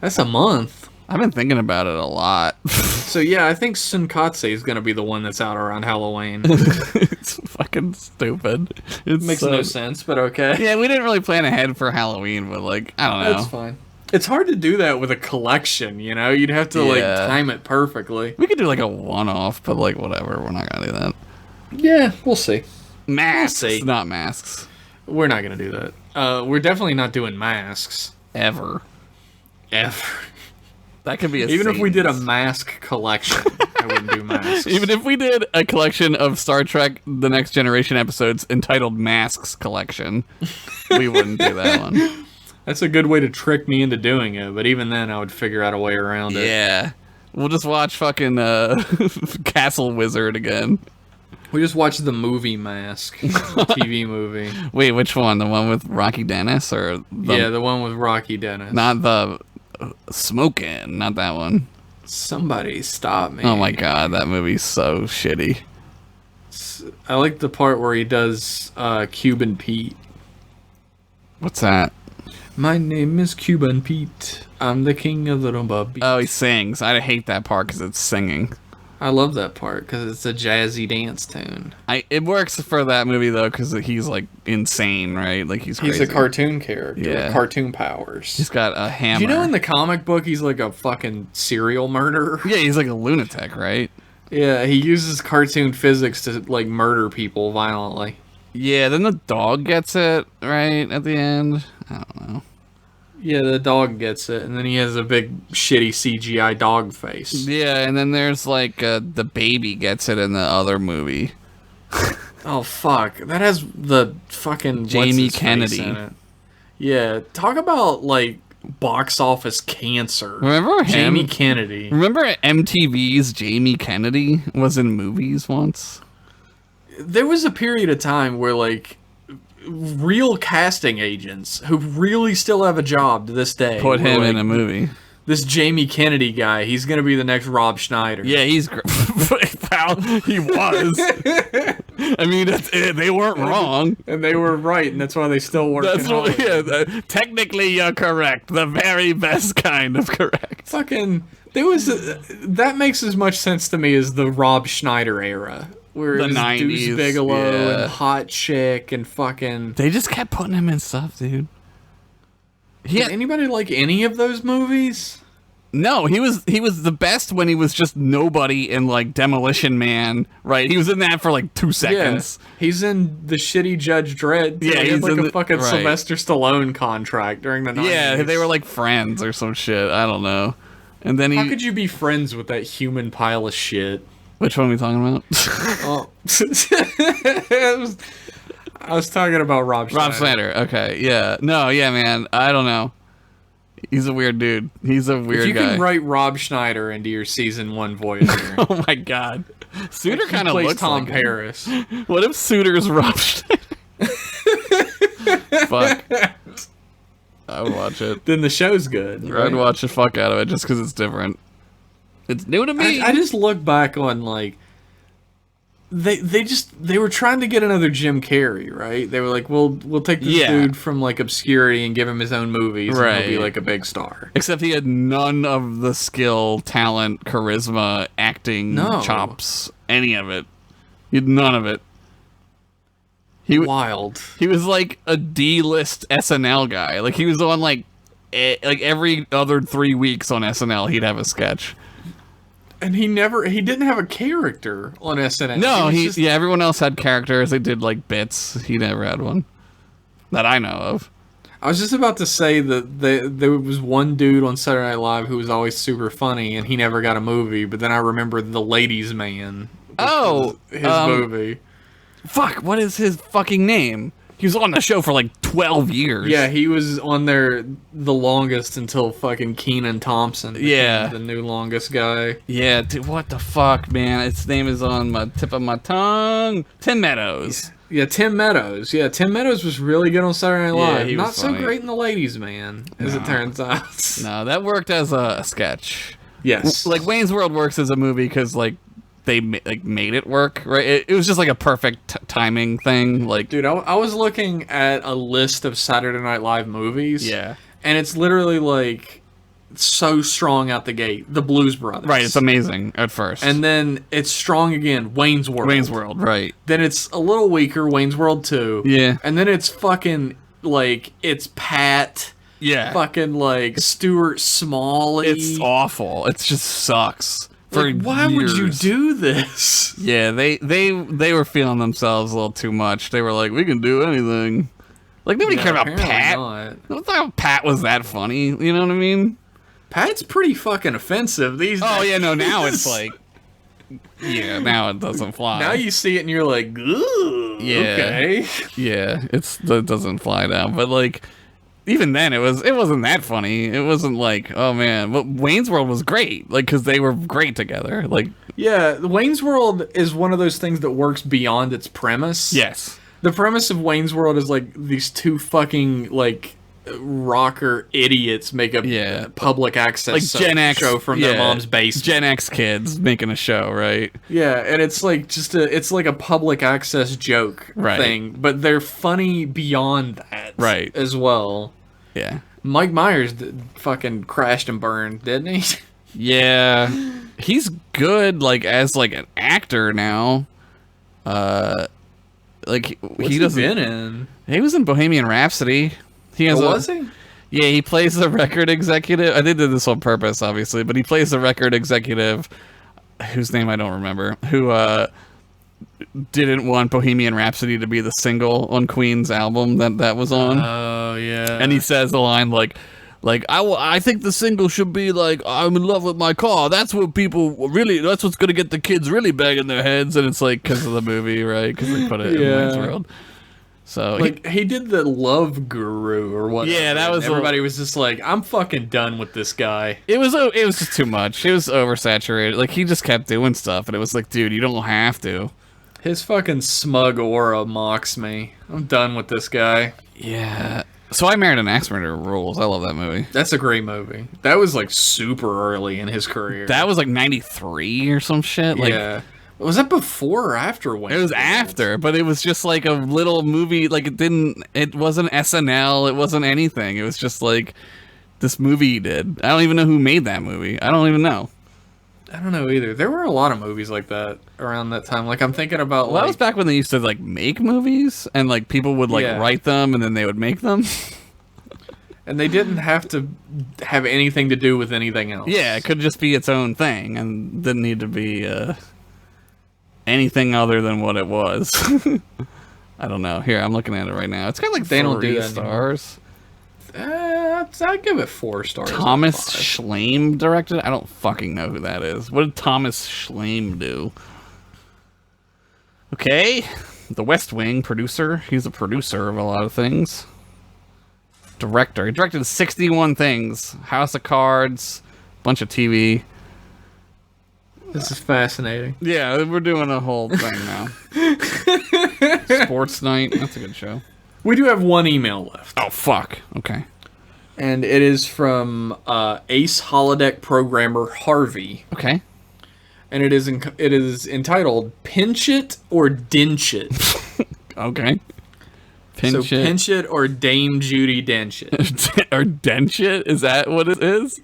that's a month. I've been thinking about it a lot. So yeah, I think Sunkatse is gonna be the one that's out around Halloween. It's fucking stupid. It Makes no sense, but okay. Yeah, we didn't really plan ahead for Halloween, but like I don't know. That's fine. It's hard to do that with a collection, you know? You'd have to like Yeah. time it perfectly. We could do like a one-off, but like whatever. We're not gonna do that. Yeah, we'll see. Masks, We'll see. not masks. We're not gonna do that. We're definitely not doing masks. Ever. Ever. That could be a Even if we did a Satan's. mask collection, I wouldn't do masks. Even if we did a collection of Star Trek The Next Generation episodes entitled Masks Collection, we wouldn't do that one. That's a good way to trick me into doing it, but even then I would figure out a way around it. Yeah. We'll just watch fucking Castle Wizard again. We just watched the movie Mask, the TV movie. Wait, which one? The one with Rocky Dennis, or The one with Rocky Dennis. not the Smokin', not that one. Somebody stop me. Oh my god, that movie's so shitty. I like the part where he does Cuban Pete. What's that? My name is Cuban Pete. I'm the king of the rumba beat. Oh, he sings. I hate that part because it's singing. I love that part because it's a jazzy dance tune. It works for that movie though because he's like insane, right? Like he's crazy. a cartoon character Yeah. with cartoon powers. He's got a hammer. Do you know in the comic book he's like a fucking serial murderer? Yeah, he's like a lunatic, right? Yeah, he uses cartoon physics to like murder people violently. Yeah, then the dog gets it, right, at the end. I don't know. Yeah, the dog gets it, and then he has a big shitty CGI dog face. Yeah, and then there's like the baby gets it in the other movie. Oh fuck, that has the fucking Jamie what's-his-face Kennedy. in it. Yeah, talk about like box office cancer. Remember him? Jamie Kennedy. Remember MTV's Jamie Kennedy was in movies once? There was a period of time where like real casting agents who really still have a job to this day Put were him like, in a movie. This Jamie Kennedy guy, he's gonna be the next Rob Schneider. Yeah, he's pal. He was. I mean, they weren't wrong. And they were right, and that's why they still work. That's what. Yeah, technically, you're correct. The very best kind of correct. Fucking, that makes as much sense to me as the Rob Schneider era, where The it was 90s, Deuce Bigelow yeah. and Hot Chick and fucking. They just kept putting him in stuff, dude. Did anybody like any of those movies? No, he was the best when he was just nobody in like Demolition Man, right? He was in that for like 2 seconds. Yeah, he's in the shitty Judge Dredd. Yeah, he had he's like in a fucking right. Sylvester Stallone contract during the 90s. Yeah, they were like friends or some shit. I don't know. And then How could you be friends with that human pile of shit? Which one are we talking about? Oh. I was talking about Rob Schneider. Rob Schneider. Okay, yeah. No, yeah, man. I don't know. He's a weird dude. He's a weird If you guy. can write Rob Schneider into your season 1 Voyager. Oh my god. Suter kind of plays looks Tom like him. Paris. What if Suter's Rob Schneider? Fuck. I would watch it. Then the show's good. Right? I'd watch the fuck out of it just because it's different. It's new to me. I just look back on like they were trying to get another Jim Carrey, right? They were like, we'll take this Yeah. dude from like obscurity and give him his own movies, and he'll be Right. like a big star. Except he had none of the skill, talent, charisma, acting, No. chops, any of it. He had none of it. Wild. He was like a D-list SNL guy. Like he was on like every other 3 weeks on SNL, he'd have a sketch. And he didn't have a character on SNL. No, was just- everyone else had characters. They did like bits. He never had one that I know of. I was just about to say that there was one dude on Saturday Night Live who was always super funny, and he never got a movie. But then I remembered The Ladies' Man. which Oh, was his movie. Fuck, what is his fucking name? He was on the show for like 12 years. Yeah, he was on there the longest until fucking Kenan Thompson became Yeah. the new longest guy. Yeah, dude, what the fuck, man? Its name is on my tip of my tongue. Tim Meadows. Yeah, Tim Meadows. Yeah, Tim Meadows was really good on Saturday Night Yeah, Live. he was Not so funny. great in The Ladies' Man, as it turns out. No, that worked as a sketch. Yes. Like Wayne's World works as a movie because like they made it work, right? It was just like a perfect timing thing. Like, Dude, I was looking at a list of Saturday Night Live movies. yeah, And it's literally like so strong out the gate. The Blues Brothers. right. It's amazing at first. And then it's strong again. Wayne's World. Wayne's World, right? Then it's a little weaker. Wayne's World 2. Yeah. And then it's fucking like it's Pat. Yeah, Fucking like Stuart Smalley. it's awful. It just sucks. For Like, why would you years. do this? Yeah, they were feeling themselves a little too much. They were like, we can do anything. Like nobody cared about apparently Pat. not. I thought Pat was that funny. You know what I mean? Pat's pretty fucking offensive these days. Oh yeah, no. Now it's like, yeah, now it doesn't fly. Now you see it and you're like, ooh, Yeah. okay. Yeah, it doesn't fly down. But like, even then it wasn't that funny. It wasn't like, oh man, but Wayne's World was great, like because they were great together. Like, Yeah, Wayne's World is one of those things that works beyond its premise. yes, The premise of Wayne's World is like these two fucking like rocker idiots make a public access like Gen X show from their mom's basement. Gen X kids making a show, right? Yeah, and it's like it's like a public access joke thing, but they're funny beyond that, Right. as well. Yeah, Mike Myers fucking crashed and burned, didn't he? yeah, he's good, like as like an actor now. Like What's he doesn't. been in? He was in Bohemian Rhapsody. He has Was he? Yeah, he plays the record executive. I did this on purpose, obviously, but he plays the record executive, whose name I don't remember, who didn't want Bohemian Rhapsody to be the single on Queen's album that was on. Oh yeah. And he says a line like I think the single should be like I'm in love with my car. That's what people really. That's what's gonna get the kids really banging their heads. And it's like because of the movie, right? Because they put it in Wayne's World. So like he did the Love Guru or whatever. Yeah, that was everybody was just like, I'm fucking done with this guy. It was just too much. It was oversaturated. Like he just kept doing stuff, and it was like, dude, you don't have to. His fucking smug aura mocks me. I'm done with this guy. Yeah. So I Married an Axe Murderer rules. I love that movie. That's a great movie. That was like super early in his career. That was like 93 or some shit. Like, yeah. Was that before or after Wayne's it was World? after, but it was just like a little movie. Like it wasn't SNL. It wasn't anything. It was just like this movie he did. I don't even know who made that movie. I don't even know. I don't know either. There were a lot of movies like that around that time. Like I'm thinking about Well, that was back when they used to like make movies and like people would like write them and then they would make them. And they didn't have to have anything to do with anything else. Yeah, it could just be its own thing and didn't need to be anything other than what it was. I don't know. Here, I'm looking at it right now. It's got like They don't do 3 that stars. I'd give it 4 stars. Thomas Schlamme directed it? I don't fucking know who that is. What did Thomas Schlamme do? Okay. The West Wing producer. He's a producer of a lot of things. Director. He directed 61 things. House of Cards. Bunch of TV. This is fascinating. Yeah, we're doing a whole thing now. Sports Night. That's a good show. We do have one email left. Oh, fuck. Okay. And it is from Ace Holodeck programmer Harvey. Okay. And it is entitled Pinch It or Dinch It. Okay. Pinch So it. Pinch It or Dame Judi Dench It. Or Dench it? Is that what it is?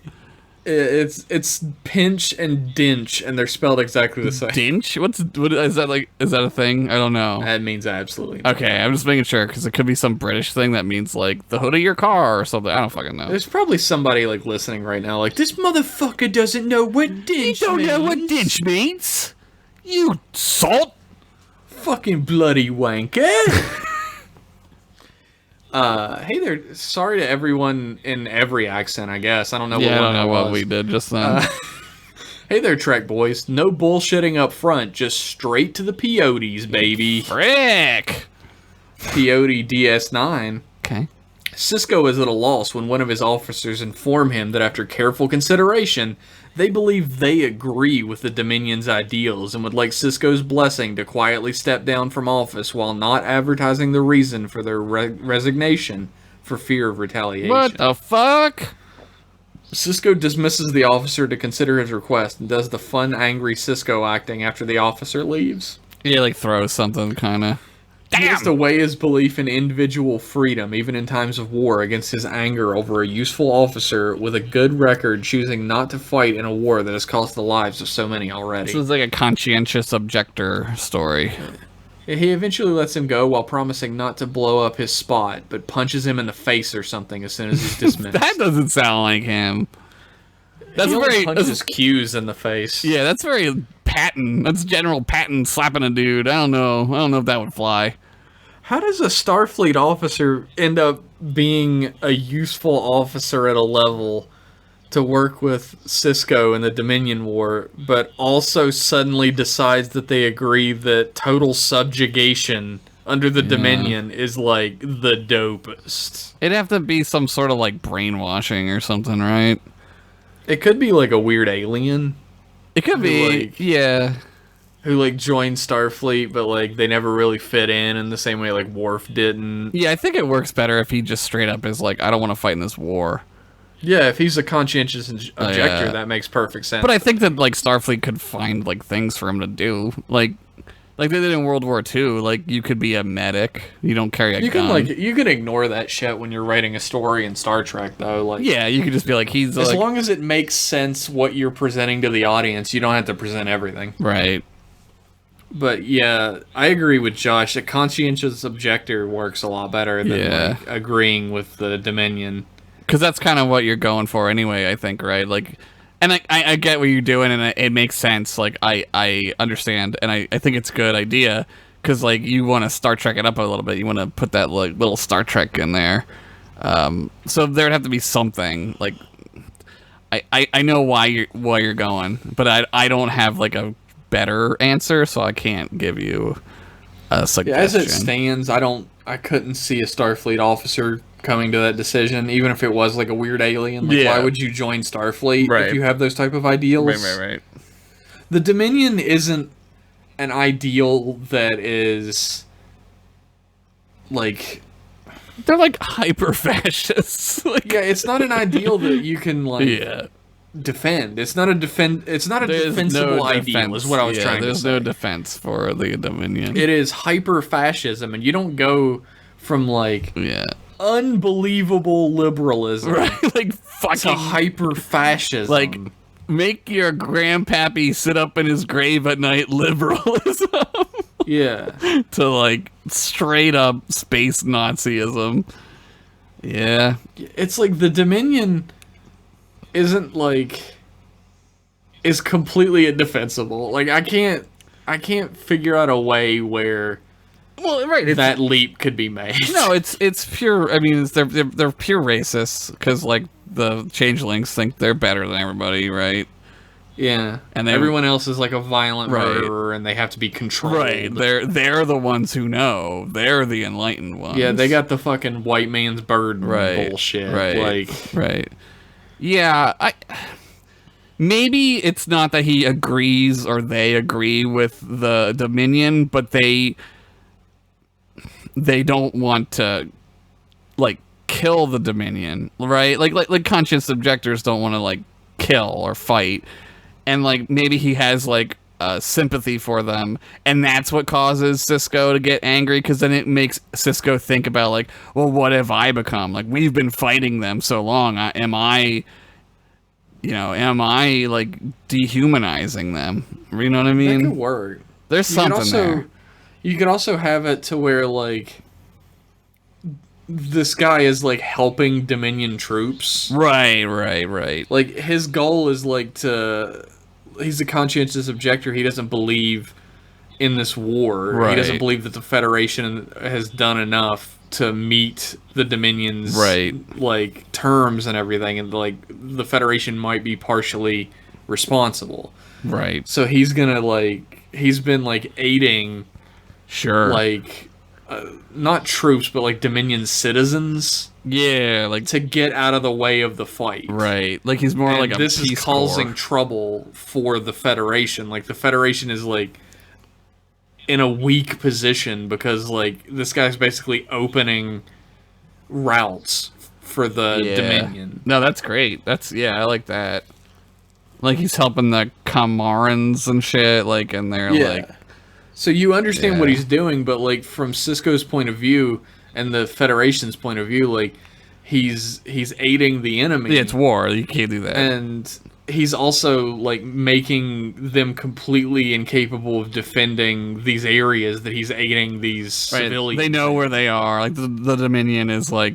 It's Pinch and Dinch, and they're spelled exactly the same. Dinch? What is that like? Is that a thing? I don't know. That means absolutely nothing. Okay, I'm just making sure because it could be some British thing that means like the hood of your car or something. I don't fucking know. There's probably somebody like listening right now, like this motherfucker doesn't know what Dinch means. Dinch means. You salt. Fucking bloody wanker. Hey there. Sorry to everyone in every accent, I guess. I don't know what Yeah, I one don't know that what was. we did just then. Hey there, Trek boys. No bullshitting up front. Just straight to the peyotes, baby. Frick. Peyote DS9. Okay. Cisco is at a loss when one of his officers inform him that after careful consideration, they believe they agree with the Dominion's ideals and would like Cisco's blessing to quietly step down from office while not advertising the reason for their resignation for fear of retaliation. What the fuck? Cisco dismisses the officer to consider his request and does the fun, angry Cisco acting after the officer leaves. Yeah, like throws something, kind of. He has Damn. to weigh his belief in individual freedom, even in times of war, against his anger over a useful officer with a good record choosing not to fight in a war that has cost the lives of so many already. This is like a conscientious objector story. He eventually lets him go while promising not to blow up his spot, but punches him in the face or something as soon as he's dismissed. That doesn't sound like him. That's he only very punches Q's in the face. Yeah, that's very Patton. That's General Patton slapping a dude. I don't know if that would fly. How does a Starfleet officer end up being a useful officer at a level to work with Cisco in the Dominion War, but also suddenly decides that they agree that total subjugation under the Dominion is like the dopest. It'd have to be some sort of like brainwashing or something, right? It could be like a weird alien. It could be, like, yeah. Who like joined Starfleet, but like they never really fit in the same way like Worf didn't. Yeah, I think it works better if he just straight up is like, I don't want to fight in this war. Yeah, if he's a conscientious objector, that makes perfect sense. But I think that like Starfleet could find like things for him to do, like they did in World War II. Like you could be a medic, you don't carry a gun. You can ignore that shit when you're writing a story in Star Trek, though. Like, yeah, you could just be like, he's as like, long as it makes sense what you're presenting to the audience, you don't have to present everything. Right. But yeah, I agree with Josh. A conscientious objector works a lot better than like, agreeing with the Dominion. Because that's kind of what you're going for anyway, I think, right? Like, and I get what you're doing, and it makes sense. Like, I understand, and I think it's a good idea. Because, like, you want to Star Trek it up a little bit. You want to put that, like, little Star Trek in there. So there'd have to be something. Like, I know why you're going, but I don't have, like, a better answer, so I can't give you a suggestion. Yeah, as it stands, I couldn't see a Starfleet officer coming to that decision, even if it was like a weird alien. Like, why would you join Starfleet if you have those type of ideals? Right. The Dominion isn't an ideal that is like they're like hyper fascists. Like, yeah, it's not an ideal that you can like defend. It's not a defensible ideal. Is what I was trying to say. There's no defense for the Dominion. It is hyper fascism, and you don't go from like unbelievable liberalism, right? Like fucking to hyper fascism. Like make your grandpappy sit up in his grave at night liberalism. Yeah. To like straight up space Nazism. Yeah. It's like the Dominion isn't like is completely indefensible. Like I can't figure out a way where that leap could be made. No, it's pure. I mean, they're pure racists because like the changelings think they're better than everybody, right? Yeah, and everyone else is like a violent murderer, and they have to be controlled. Right, they're the ones who know. They're the enlightened ones. Yeah, they got the fucking white man's burden bullshit. Right. Yeah, maybe it's not that he agrees or they agree with the Dominion, but they don't want to like kill the Dominion, right? Like conscious objectors don't want to like kill or fight. And, like, maybe he has, like, sympathy for them, and that's what causes Sisko to get angry, because then it makes Sisko think about, like, well, what have I become? Like, we've been fighting them so long. Am I, like, dehumanizing them? You know what I mean? That could work. There's something there. You could also have it to where, like, this guy is, like, helping Dominion troops. Right. Like, his goal is, like, he's a conscientious objector. He doesn't believe in this war. Right. He doesn't believe that the Federation has done enough to meet the Dominion's, like, terms and everything. And, like, the Federation might be partially responsible. Right. So he's gonna, like, he's been, like, aiding... Sure. Like... not troops, but like Dominion citizens. Yeah, like to get out of the way of the fight. Right. Like he's more like a this Peace is causing Corps. trouble for the Federation. Like the Federation is like in a weak position because like this guy's basically opening routes for the Dominion. No, that's great. I like that. Like he's helping the Kamarans and shit. Like and they're like. So you understand what he's doing, but like from Sisko's point of view and the Federation's point of view, like he's aiding the enemy. Yeah, it's war. You can't do that. And he's also like making them completely incapable of defending these areas that he's aiding these civilians. They know where they are. Like the Dominion is like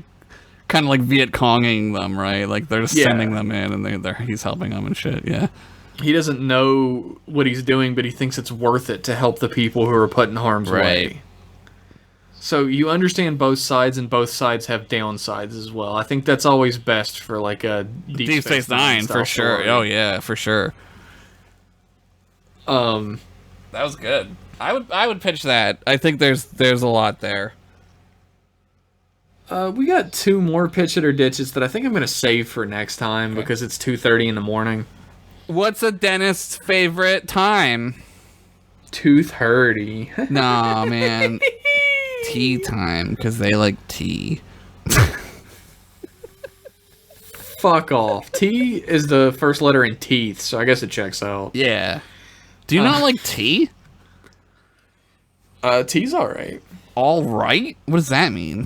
kind of like Viet Conging them, right? Like they're just sending them in, and he's helping them and shit. Yeah. He doesn't know what he's doing, but he thinks it's worth it to help the people who are put in harm's way. So you understand both sides, and both sides have downsides as well. I think that's always best for like a Deep Space Nine for sure. Story. Oh yeah, for sure. That was good. I would pitch that. I think there's a lot there. We got 2 more pitch it or ditch it that I think I'm gonna save for next time because it's 2:30 in the morning. What's a dentist's favorite time? 2:30. Nah, man. Tea time, because they like tea. Fuck off. T is the first letter in teeth, so I guess it checks out. Yeah. Do you not like tea? T's alright. All right? What does that mean?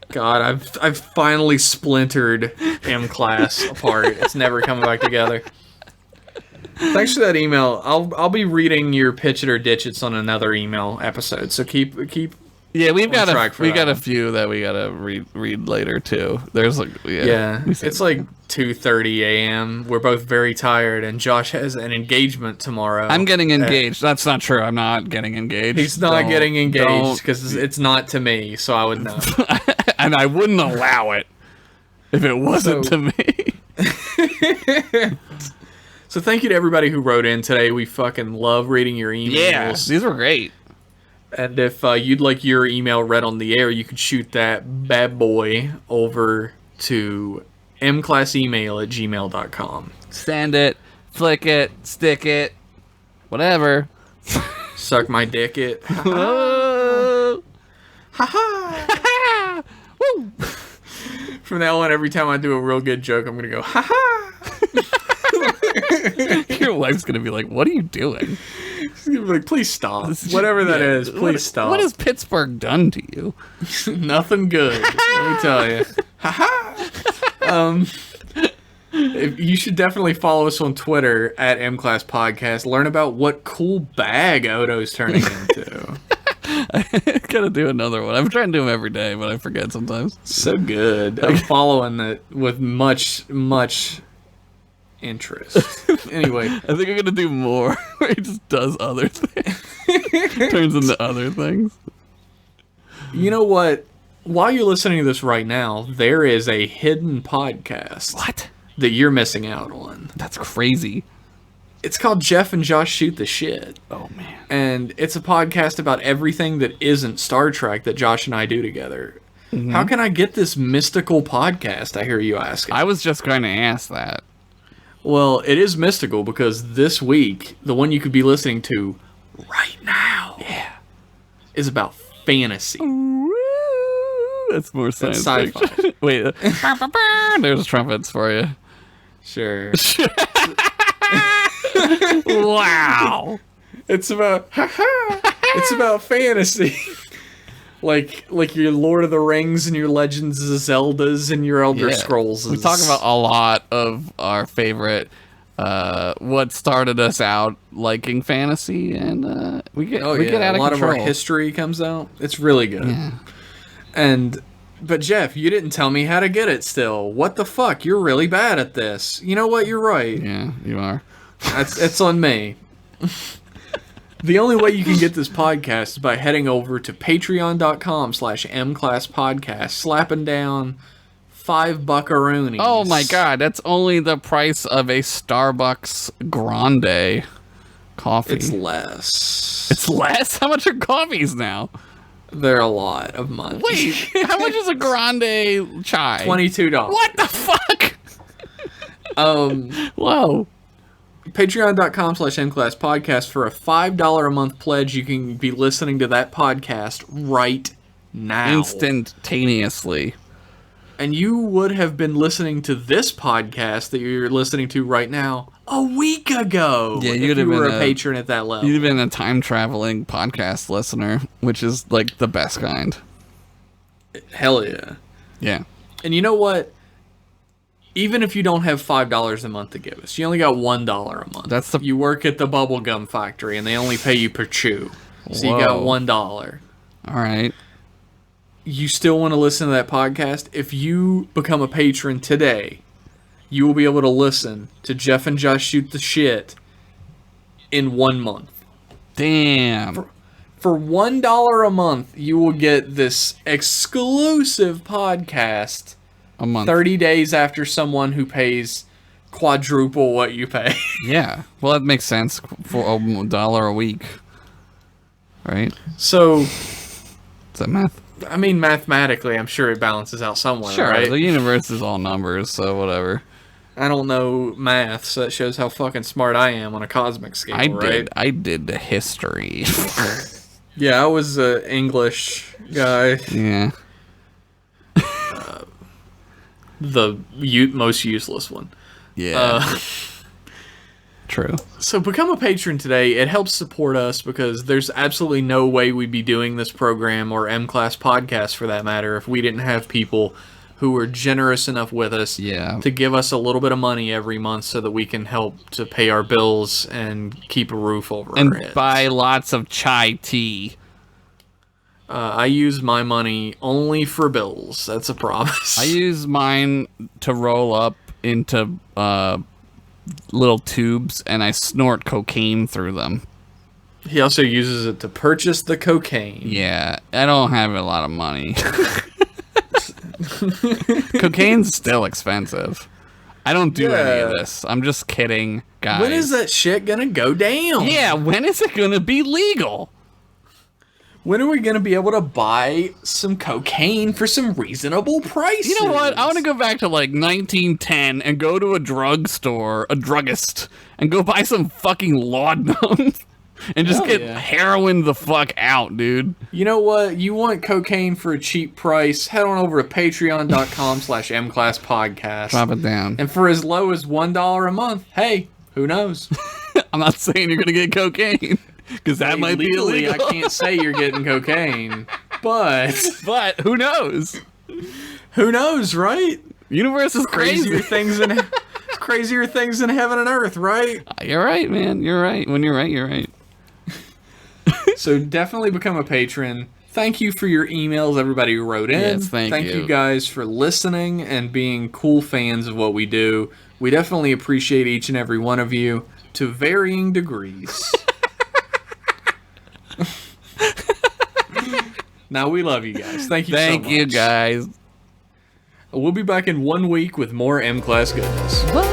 God, I've finally splintered M class apart. It's never coming back together. Thanks for that email. I'll be reading your pitch it or ditch it's on another email episode. So keep. Yeah, we've got a a few that we gotta read later too. There's like it's like 2:30 a.m. We're both very tired, and Josh has an engagement tomorrow. I'm getting engaged. That's not true. I'm not getting engaged. He's not getting engaged because it's not to me, so I would know. And I wouldn't allow it if it wasn't to me. So thank you to everybody who wrote in today. We fucking love reading your emails. Yeah, these were great. And if you'd like your email read on the air, you can shoot that bad boy over to mclassemail@gmail.com. Send it, flick it, stick it, whatever. Suck my dick it. Whoa. Ha-ha. Woo. From now on, every time I do a real good joke, I'm going to go, ha-ha. Your wife's going to be like, what are you doing? She's going to be like, please stop. Whatever that is, please stop. What has Pittsburgh done to you? Nothing good, let me tell you. Ha-ha. You should definitely follow us on Twitter at mclasspodcast. Learn about what cool bag Odo's turning into. I gotta do another one. I'm trying to do them every day, but I forget sometimes. So good. I'm following it with much interest. Anyway, I think I'm gonna do more where he just does other things. Turns into other things. You know what? While you're listening to this right now, there is a hidden podcast. What? That you're missing out on. That's crazy. It's called Jeff and Josh Shoot the Shit. Oh, man. And it's a podcast about everything that isn't Star Trek that Josh and I do together. Mm-hmm. How can I get this mystical podcast, I hear you asking? I was just going to ask that. Well, it is mystical because this week, the one you could be listening to right now is about fantasy. That's more science sci-fi. fiction. Wait. There's trumpets for you. Sure. Wow. It's about fantasy. like your Lord of the Rings and your Legends of Zeldas and your Elder Scrolls. We talk about a lot of our favorite what started us out liking fantasy, and we get out of control. A lot of our history comes out. It's really good. Yeah. But Jeff, you didn't tell me how to get it still. What the fuck? You're really bad at this. You know what? You're right. Yeah, you are. It's on me. The only way you can get this podcast is by heading over to patreon.com/mclasspodcast, slapping down $5 buckaroonies. Oh my god, that's only the price of a Starbucks Grande coffee. It's less. It's less? How much are coffees now? They're a lot of money. Wait, how much is a grande chai? $22. What the fuck? Whoa. Patreon.com/mclasspodcast for a $5 a month pledge. You can be listening to that podcast right now. Instantaneously. And you would have been listening to this podcast that you're listening to right now a week ago. Yeah, if you were a patron at that level. You'd have been a time-traveling podcast listener, which is, like, the best kind. Hell yeah. Yeah. And you know what? Even if you don't have $5 a month to give us, you only got $1 a month. You work at the bubblegum factory, and they only pay you per chew. So you got $1. All right. You still want to listen to that podcast? If you become a patron today, you will be able to listen to Jeff and Josh Shoot the Shit in 1 month. Damn. For $1 a month, you will get this exclusive podcast a month. 30 days after someone who pays quadruple what you pay. Yeah. Well, that makes sense for $1 a week. Right? So, Is that math? I mean, mathematically, I'm sure it balances out somewhere, Sure. right? The universe is all numbers, so whatever. I don't know math, so that shows how fucking smart I am on a cosmic scale, right? I did the history. Yeah, I was an English guy. Yeah. The most useless one. Yeah. True. So become a patron today. It helps support us because there's absolutely no way we'd be doing this program or M-Class podcast for that matter if we didn't have people who were generous enough with us to give us a little bit of money every month so that we can help to pay our bills and keep a roof over our heads. And buy lots of chai tea. I use my money only for bills. That's a promise. I use mine to roll up into little tubes, and I snort cocaine through them. He also uses it to purchase the cocaine. Yeah, I don't have a lot of money. Cocaine's still expensive. I don't do any of this. I'm just kidding, guys. When is that shit gonna go down? Yeah, when is it gonna be legal? When are we going to be able to buy some cocaine for some reasonable prices? You know what? I want to go back to like 1910 and go to a drugstore, a druggist, and go buy some fucking laudanum and just get heroin the fuck out, dude. You know what? You want cocaine for a cheap price? Head on over to patreon.com/mclasspodcast. Drop it down. And for as low as $1 a month, hey, who knows? I'm not saying you're going to get cocaine. Because that might be illegal. I can't say you're getting cocaine, but who knows? Who knows, right? Universe is crazy. Crazier things in heaven and earth, right? You're right, man. You're right. When you're right, you're right. So definitely become a patron. Thank you for your emails, everybody who wrote in. Yes, thank you. You guys for listening and being cool fans of what we do. We definitely appreciate each and every one of you to varying degrees. Now we love you guys. Thank you so much. Thank you guys. We'll be back in 1 week with more M-Class goodness. Bye.